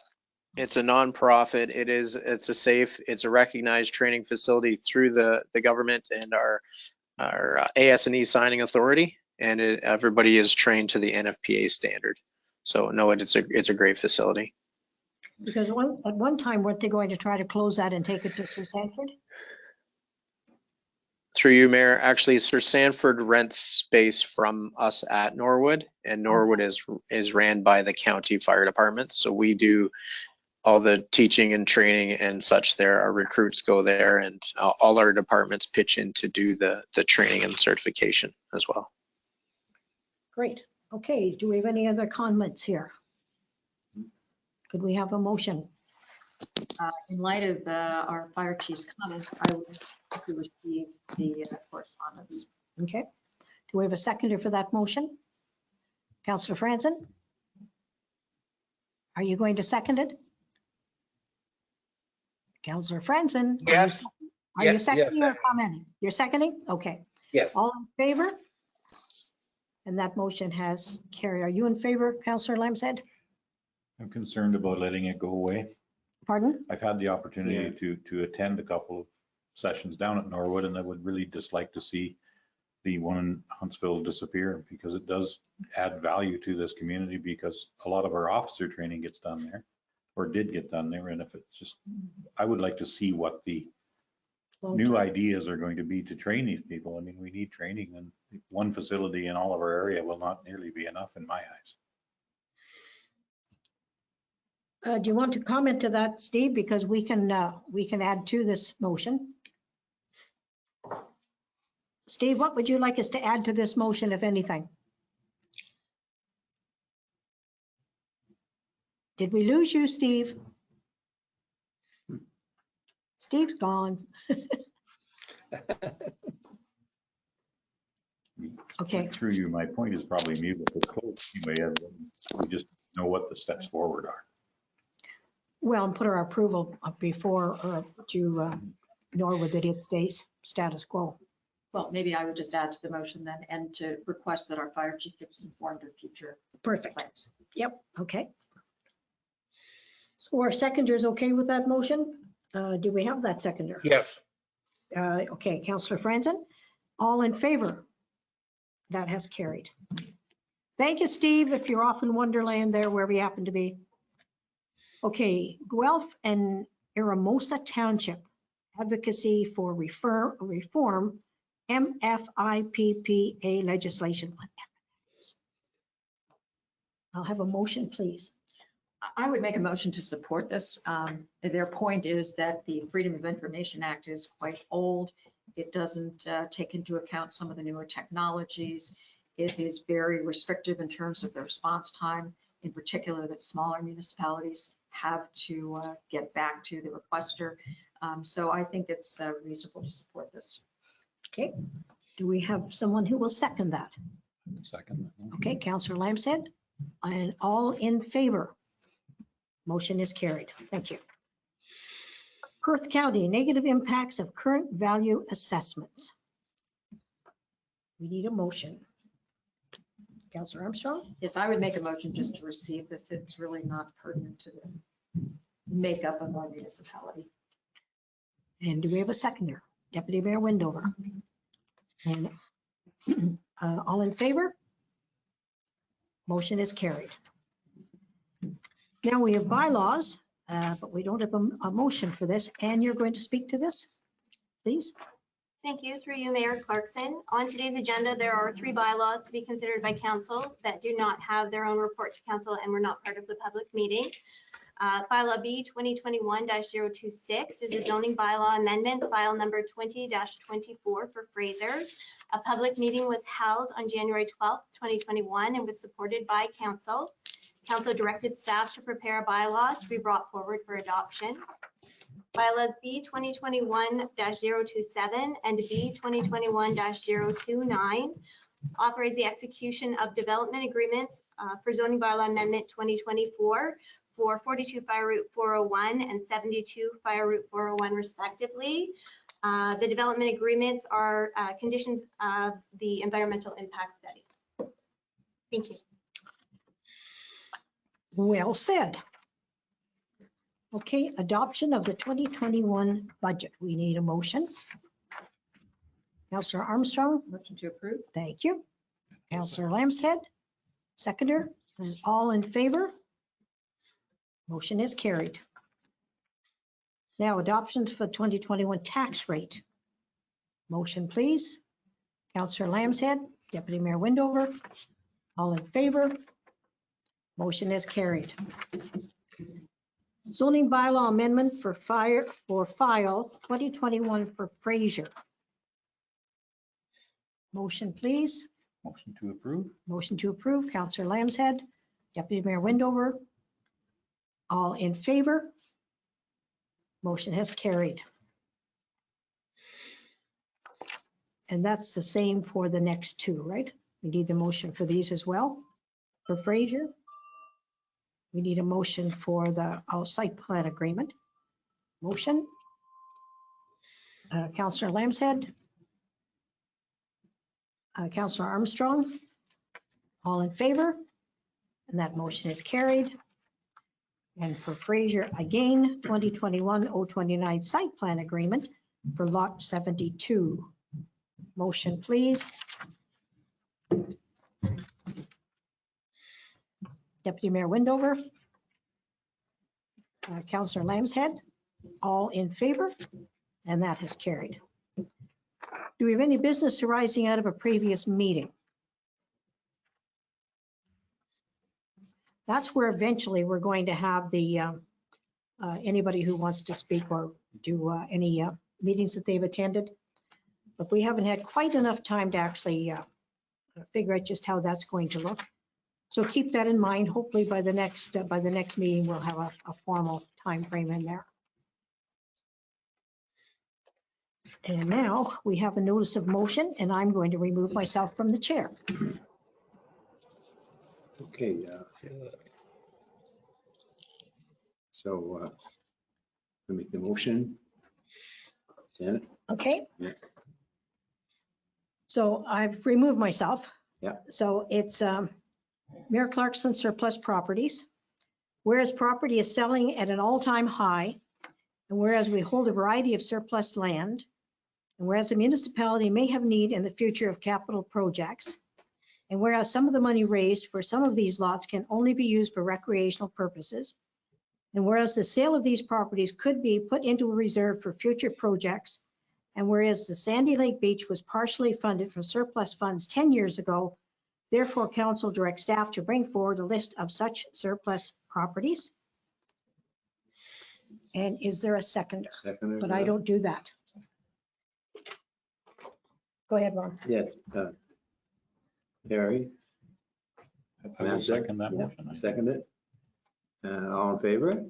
Speaker 3: nonprofit. It's a safe, it's a recognized training facility through the government and our AS&E signing authority, and everybody is trained to the NFPA standard. So no, it's a great facility.
Speaker 1: Because at one time, weren't they going to try to close that and take it to Sir Sanford?
Speaker 3: Through you, Mayor, actually, Sir Sanford rents space from us at Norwood, and Norwood is ran by the county fire department. So we do all the teaching and training and such there. Our recruits go there, and all our departments pitch in to do the training and certification as well.
Speaker 1: Great. Okay, do we have any other comments here? Could we have a motion?
Speaker 8: In light of our fire chief's comments, I would like to receive the correspondence.
Speaker 1: Okay. Do we have a seconder for that motion? Councillor Franzen? Are you going to second it? Councillor Franzen?
Speaker 5: Yes.
Speaker 1: Are you seconding or commenting? You're seconding? Okay.
Speaker 5: Yes.
Speaker 1: All in favor? And that motion has carried. Are you in favor, Councillor Lamshead?
Speaker 6: I'm concerned about letting it go away.
Speaker 1: Pardon?
Speaker 6: I've had the opportunity to attend a couple of sessions down at Norwood, and I would really dislike to see the one in Huntsville disappear, because it does add value to this community, because a lot of our officer training gets done there, or did get done there. And if it's just, I would like to see what the
Speaker 1: Long
Speaker 6: new
Speaker 1: time.
Speaker 6: ideas are going to be to train these people. I mean, we need training, and one facility in all of our area will not nearly be enough in my eyes.
Speaker 1: Do you want to comment to that, Steve? Because we can add to this motion. Steve, what would you like us to add to this motion, if anything? Did we lose you, Steve? Steve's gone. Okay.
Speaker 6: Through you, my point is probably mute at this close. Anyway, we just know what the steps forward are.
Speaker 1: Well, and put our approval up before nor would it stays status quo.
Speaker 8: Well, maybe I would just add to the motion then, and to request that our fire chief keeps informed of future
Speaker 1: Perfect.
Speaker 8: plans.
Speaker 1: Yep, okay. So our seconder is okay with that motion? Do we have that seconder?
Speaker 5: Yes.
Speaker 1: Okay, Councillor Franzen, all in favor? That has carried. Thank you, Steve, if you're off in Wonderland there, wherever you happen to be. Okay, Guelph and Eramosa Township Advocacy for Reform MFIPPA legislation. I'll have a motion, please.
Speaker 8: I would make a motion to support this. Their point is that the Freedom of Information Act is quite old. It doesn't take into account some of the newer technologies. It is very restrictive in terms of the response time, in particular that smaller municipalities have to get back to the requester. So I think it's reasonable to support this.
Speaker 1: Okay, do we have someone who will second that?
Speaker 6: Second.
Speaker 1: Okay, Councillor Lambshead, and all in favor? Motion is carried. Thank you. Perth County, negative impacts of current value assessments. We need a motion. Councillor Armstrong?
Speaker 8: Yes, I would make a motion just to receive this. It's really not pertinent to the makeup of our municipality.
Speaker 1: And do we have a seconder? Deputy Mayor Windover. And all in favor? Motion is carried. Now we have bylaws, but we don't have a motion for this. And you're going to speak to this, please?
Speaker 2: Thank you. Through you, Mayor Clarkson. On today's agenda, there are 3 bylaws to be considered by council that do not have their own report to council and were not part of the public meeting. Bylaw B 2021-026 is a zoning bylaw amendment, file number 20-24 for Fraser. A public meeting was held on January 12th, 2021 and was supported by council. Council directed staff to prepare a bylaw to be brought forward for adoption. Bylaws B 2021-027 and B 2021-029 authorize the execution of development agreements for zoning bylaw amendment 2024 for 42 Fire Route 401 and 72 Fire Route 401 respectively. The development agreements are conditions of the environmental impact study. Thank you.
Speaker 1: Well said. Okay, adoption of the 2021 budget. We need a motion. Councillor Armstrong?
Speaker 8: Motion to approve.
Speaker 1: Thank you. Councillor Lambshead, seconder, and all in favor? Motion is carried. Now adoption for 2021 tax rate. Motion, please. Councillor Lambshead, Deputy Mayor Windover, all in favor? Motion is carried. Zoning bylaw amendment for file 2021 for Fraser. Motion, please.
Speaker 6: Motion to approve.
Speaker 1: Motion to approve, Councillor Lambshead, Deputy Mayor Windover. All in favor? Motion has carried. And that's the same for the next 2, right? We need the motion for these as well. For Fraser, we need a motion for the site plan agreement. Motion. Councillor Lambshead. Councillor Armstrong. All in favor? And that motion is carried. And for Fraser, again, 2021-029 site plan agreement for lot 72. Motion, please. Deputy Mayor Windover. Councillor Lambshead, all in favor? And that has carried. Do we have any business arising out of a previous meeting? That's where eventually we're going to have the, anybody who wants to speak or do any meetings that they've attended. But we haven't had quite enough time to actually figure out just how that's going to look. So keep that in mind. Hopefully by the next meeting, we'll have a formal time frame in there. And now we have a notice of motion, and I'm going to remove myself from the chair.
Speaker 10: Okay. So we make the motion. Janet?
Speaker 1: Okay?
Speaker 10: Yeah.
Speaker 1: So I've removed myself.
Speaker 10: Yeah.
Speaker 1: So it's Mayor Clarkson surplus properties. Whereas property is selling at an all-time high, and whereas we hold a variety of surplus land, and whereas the municipality may have need in the future of capital projects, and whereas some of the money raised for some of these lots can only be used for recreational purposes, and whereas the sale of these properties could be put into a reserve for future projects, and whereas the Sandy Lake Beach was partially funded from surplus funds 10 years ago, therefore council directs staff to bring forward a list of such surplus properties. And is there a seconder?
Speaker 10: Seconder.
Speaker 1: But I don't do that. Go ahead, Ron.
Speaker 10: Yes. Terry?
Speaker 6: I will second that
Speaker 10: Yeah,
Speaker 6: motion.
Speaker 10: second it. All in favor?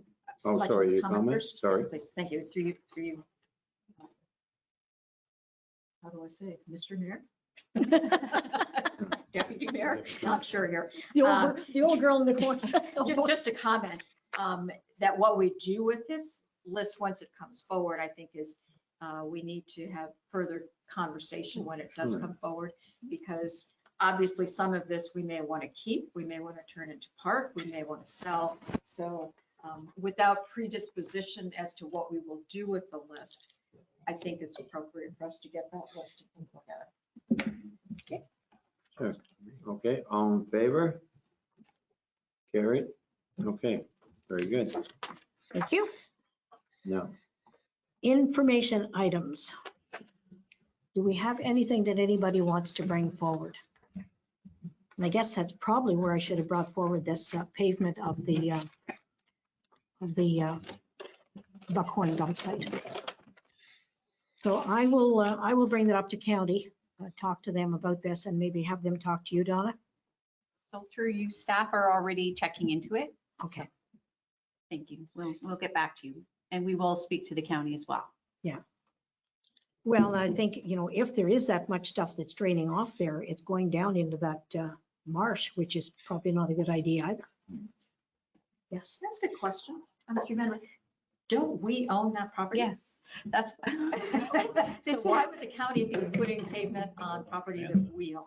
Speaker 10: Oh,
Speaker 8: Like
Speaker 10: sorry, your
Speaker 8: comment
Speaker 10: comment?
Speaker 8: first?
Speaker 10: Sorry.
Speaker 8: Please, thank you. Through you. How do I say it? Mr. Mayor? Deputy Mayor? Not sure here.
Speaker 1: The old girl in the corner.
Speaker 8: Just a comment, that what we do with this list, once it comes forward, I think is, we need to have further conversation when it does come forward, because obviously some of this we may want to keep, we may want to turn into park, we may want to sell. So without predisposition as to what we will do with the list, I think it's appropriate for us to get that list and look at it. Okay.
Speaker 10: Sure. Okay, all in favor? Carried. Okay, very good.
Speaker 1: Thank you.
Speaker 10: Now,
Speaker 1: Information items. Do we have anything that anybody wants to bring forward? And I guess that's probably where I should have brought forward this pavement of the Buckhorn dump site. So I will bring that up to county, talk to them about this, and maybe have them talk to you, Donna.
Speaker 14: So through you, staff are already checking into it.
Speaker 1: Okay.
Speaker 14: Thank you. We'll get back to you, and we will speak to the county as well.
Speaker 1: Yeah. Well, I think, if there is that much stuff that's draining off there, it's going down into that marsh, which is probably not a good idea either. Yes.
Speaker 8: That's a good question. Mr. Mayor, don't we own that property?
Speaker 14: Yes, that's.
Speaker 8: So why would the county be putting pavement on property that we own?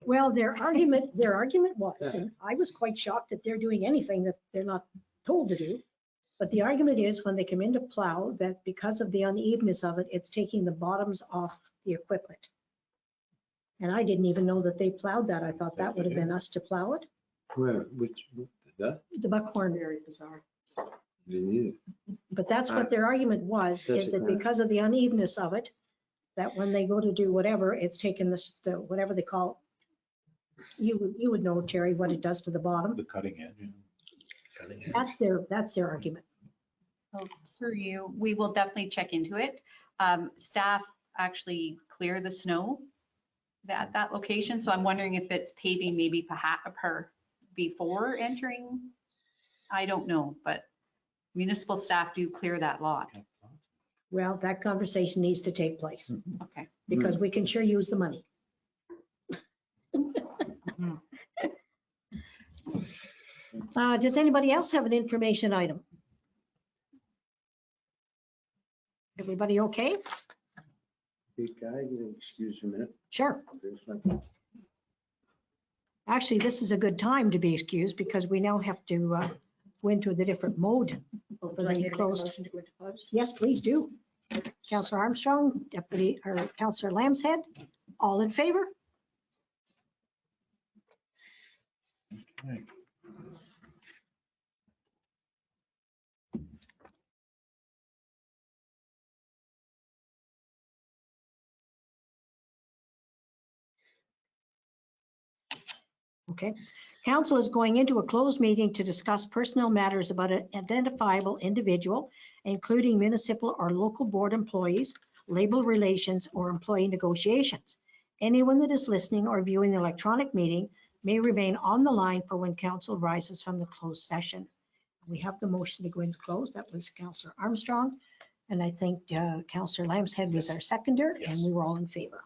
Speaker 1: Well, their argument was, and I was quite shocked that they're doing anything that they're not told to do. But the argument is when they come in to plow, that because of the unevenness of it, it's taking the bottoms off the equipment. And I didn't even know that they plowed that. I thought that would have been us to plow it.
Speaker 10: where, which, that?
Speaker 1: The Buckhorn.
Speaker 8: Very bizarre.
Speaker 10: Didn't either.
Speaker 1: But that's what their argument was, is that because of the unevenness of it, that when they go to do whatever, it's taken the whatever they call, you would know, Terry, what it does to the bottom.
Speaker 6: The cutting edge.
Speaker 1: That's their argument.
Speaker 14: So through you, we will definitely check into it. Staff actually clear the snow at that location. So I'm wondering if it's paving maybe before entering. I don't know, but municipal staff do clear that lot.
Speaker 1: Well, that conversation needs to take place
Speaker 14: Okay.
Speaker 1: because we can sure use the money. Does anybody else have an information item? Everybody okay?
Speaker 10: Hey, guy, excuse a minute.
Speaker 1: Sure.
Speaker 10: There's something.
Speaker 1: Actually, this is a good time to be excused because we now have to go into the different mode.
Speaker 8: Would
Speaker 1: For
Speaker 8: you like
Speaker 1: the
Speaker 8: me to make a
Speaker 1: closed.
Speaker 8: motion to go into closed?
Speaker 1: Yes, please do. Councillor Armstrong, Councillor Lambshead, all in favor?
Speaker 6: Okay.
Speaker 1: Okay. Council is going into a closed meeting to discuss personnel matters about an identifiable individual, including municipal or local board employees, labor relations, or employee negotiations. Anyone that is listening or viewing the electronic meeting may remain on the line for when council rises from the closed session. We have the motion to go into close. That was Councillor Armstrong. And I think Councillor Lambshead was our seconder, and we were all in favor.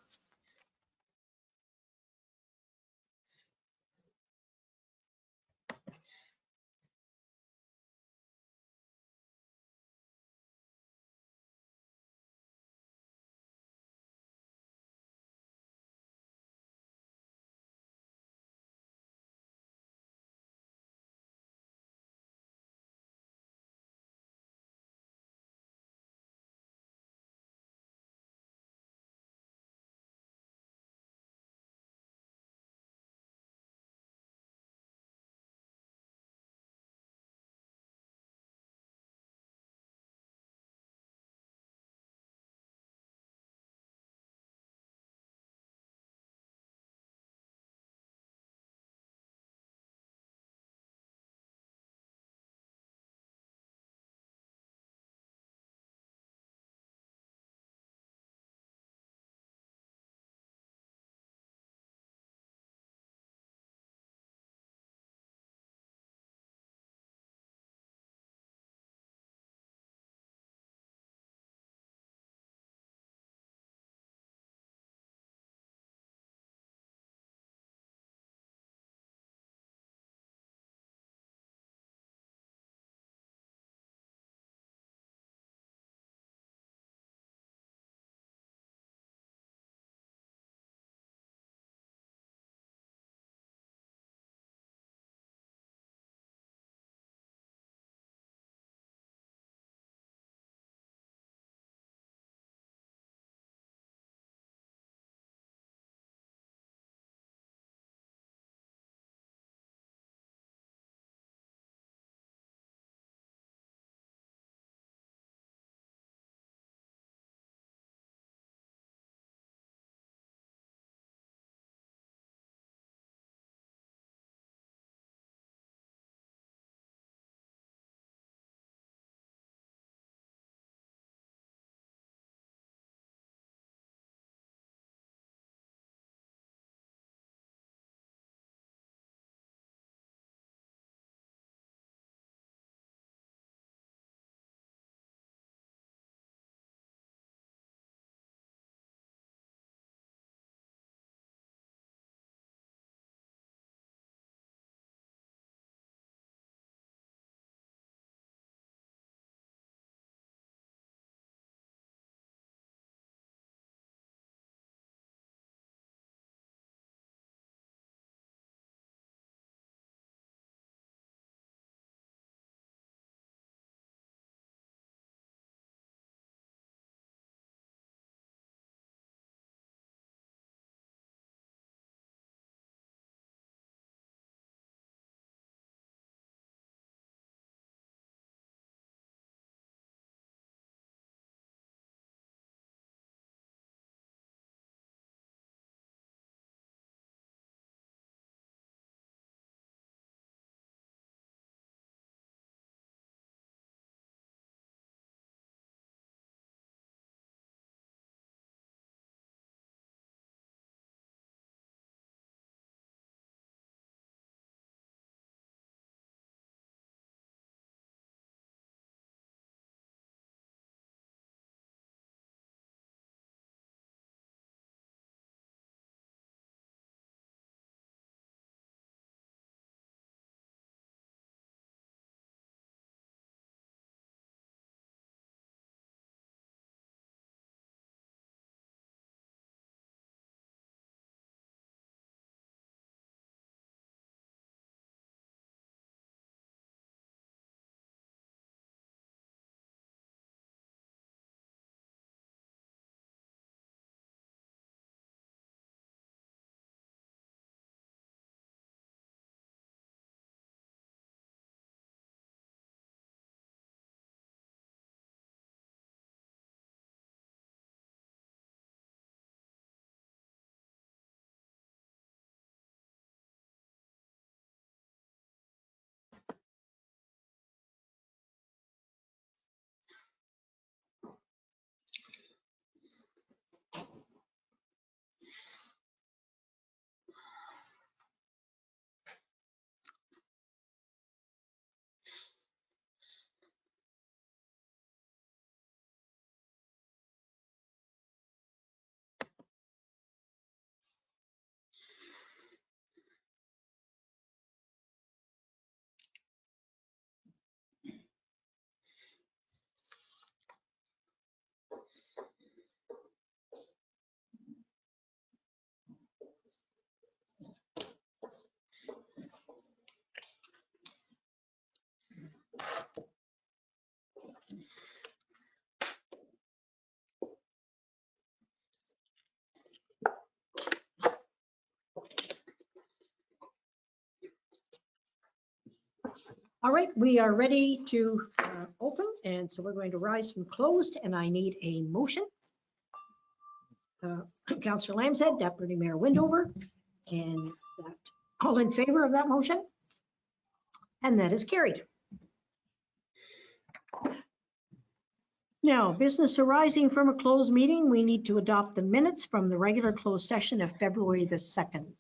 Speaker 1: All right, we are ready to open, and so we're going to rise from closed, and I need a motion. Councillor Lambshead, Deputy Mayor Windover, and that, all in favor of that motion? And that is carried. Now, business arising from a closed meeting, we need to adopt the minutes from the regular closed session of February the 2nd.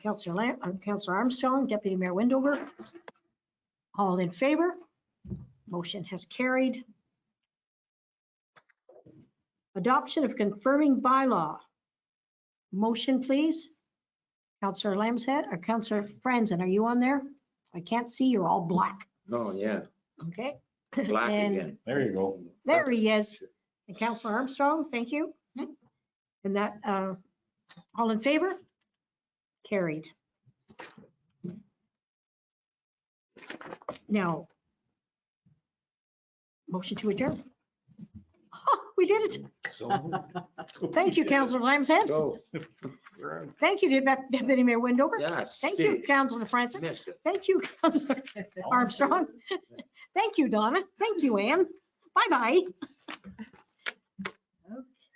Speaker 1: Councillor Armstrong, Deputy Mayor Windover, all in favor? Motion has carried. Adoption of confirming bylaw. Motion, please. Councillor Lambshead or Councillor Franzen, are you on there? I can't see, you're all black.
Speaker 10: Oh, yeah,
Speaker 1: Okay.
Speaker 10: black
Speaker 1: And
Speaker 10: again.
Speaker 6: There you go.
Speaker 1: there he is. And Councillor Armstrong, thank you. And that, all in favor? Carried. Now, motion to adjourn. Oh, we did it. Thank you, Councillor Lambshead.
Speaker 10: Go.
Speaker 1: Thank you, Deputy Mayor Windover.
Speaker 10: Yes.
Speaker 1: Thank you, Councillor Francis.
Speaker 10: Missed it.
Speaker 1: Thank you, Councillor Armstrong. Thank you, Donna. Thank you, Ann. Bye-bye.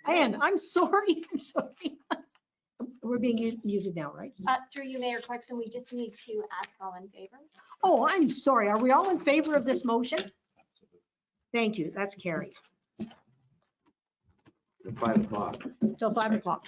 Speaker 1: Ann, I'm sorry. I'm sorry. We're being muted now, right?
Speaker 2: Through you, Mayor Clarkson, we just need to ask all in favor.
Speaker 1: Oh, I'm sorry. Are we all in favor of this motion? Thank you. That's carried.
Speaker 10: At 5 o'clock.
Speaker 1: Till 5 o'clock.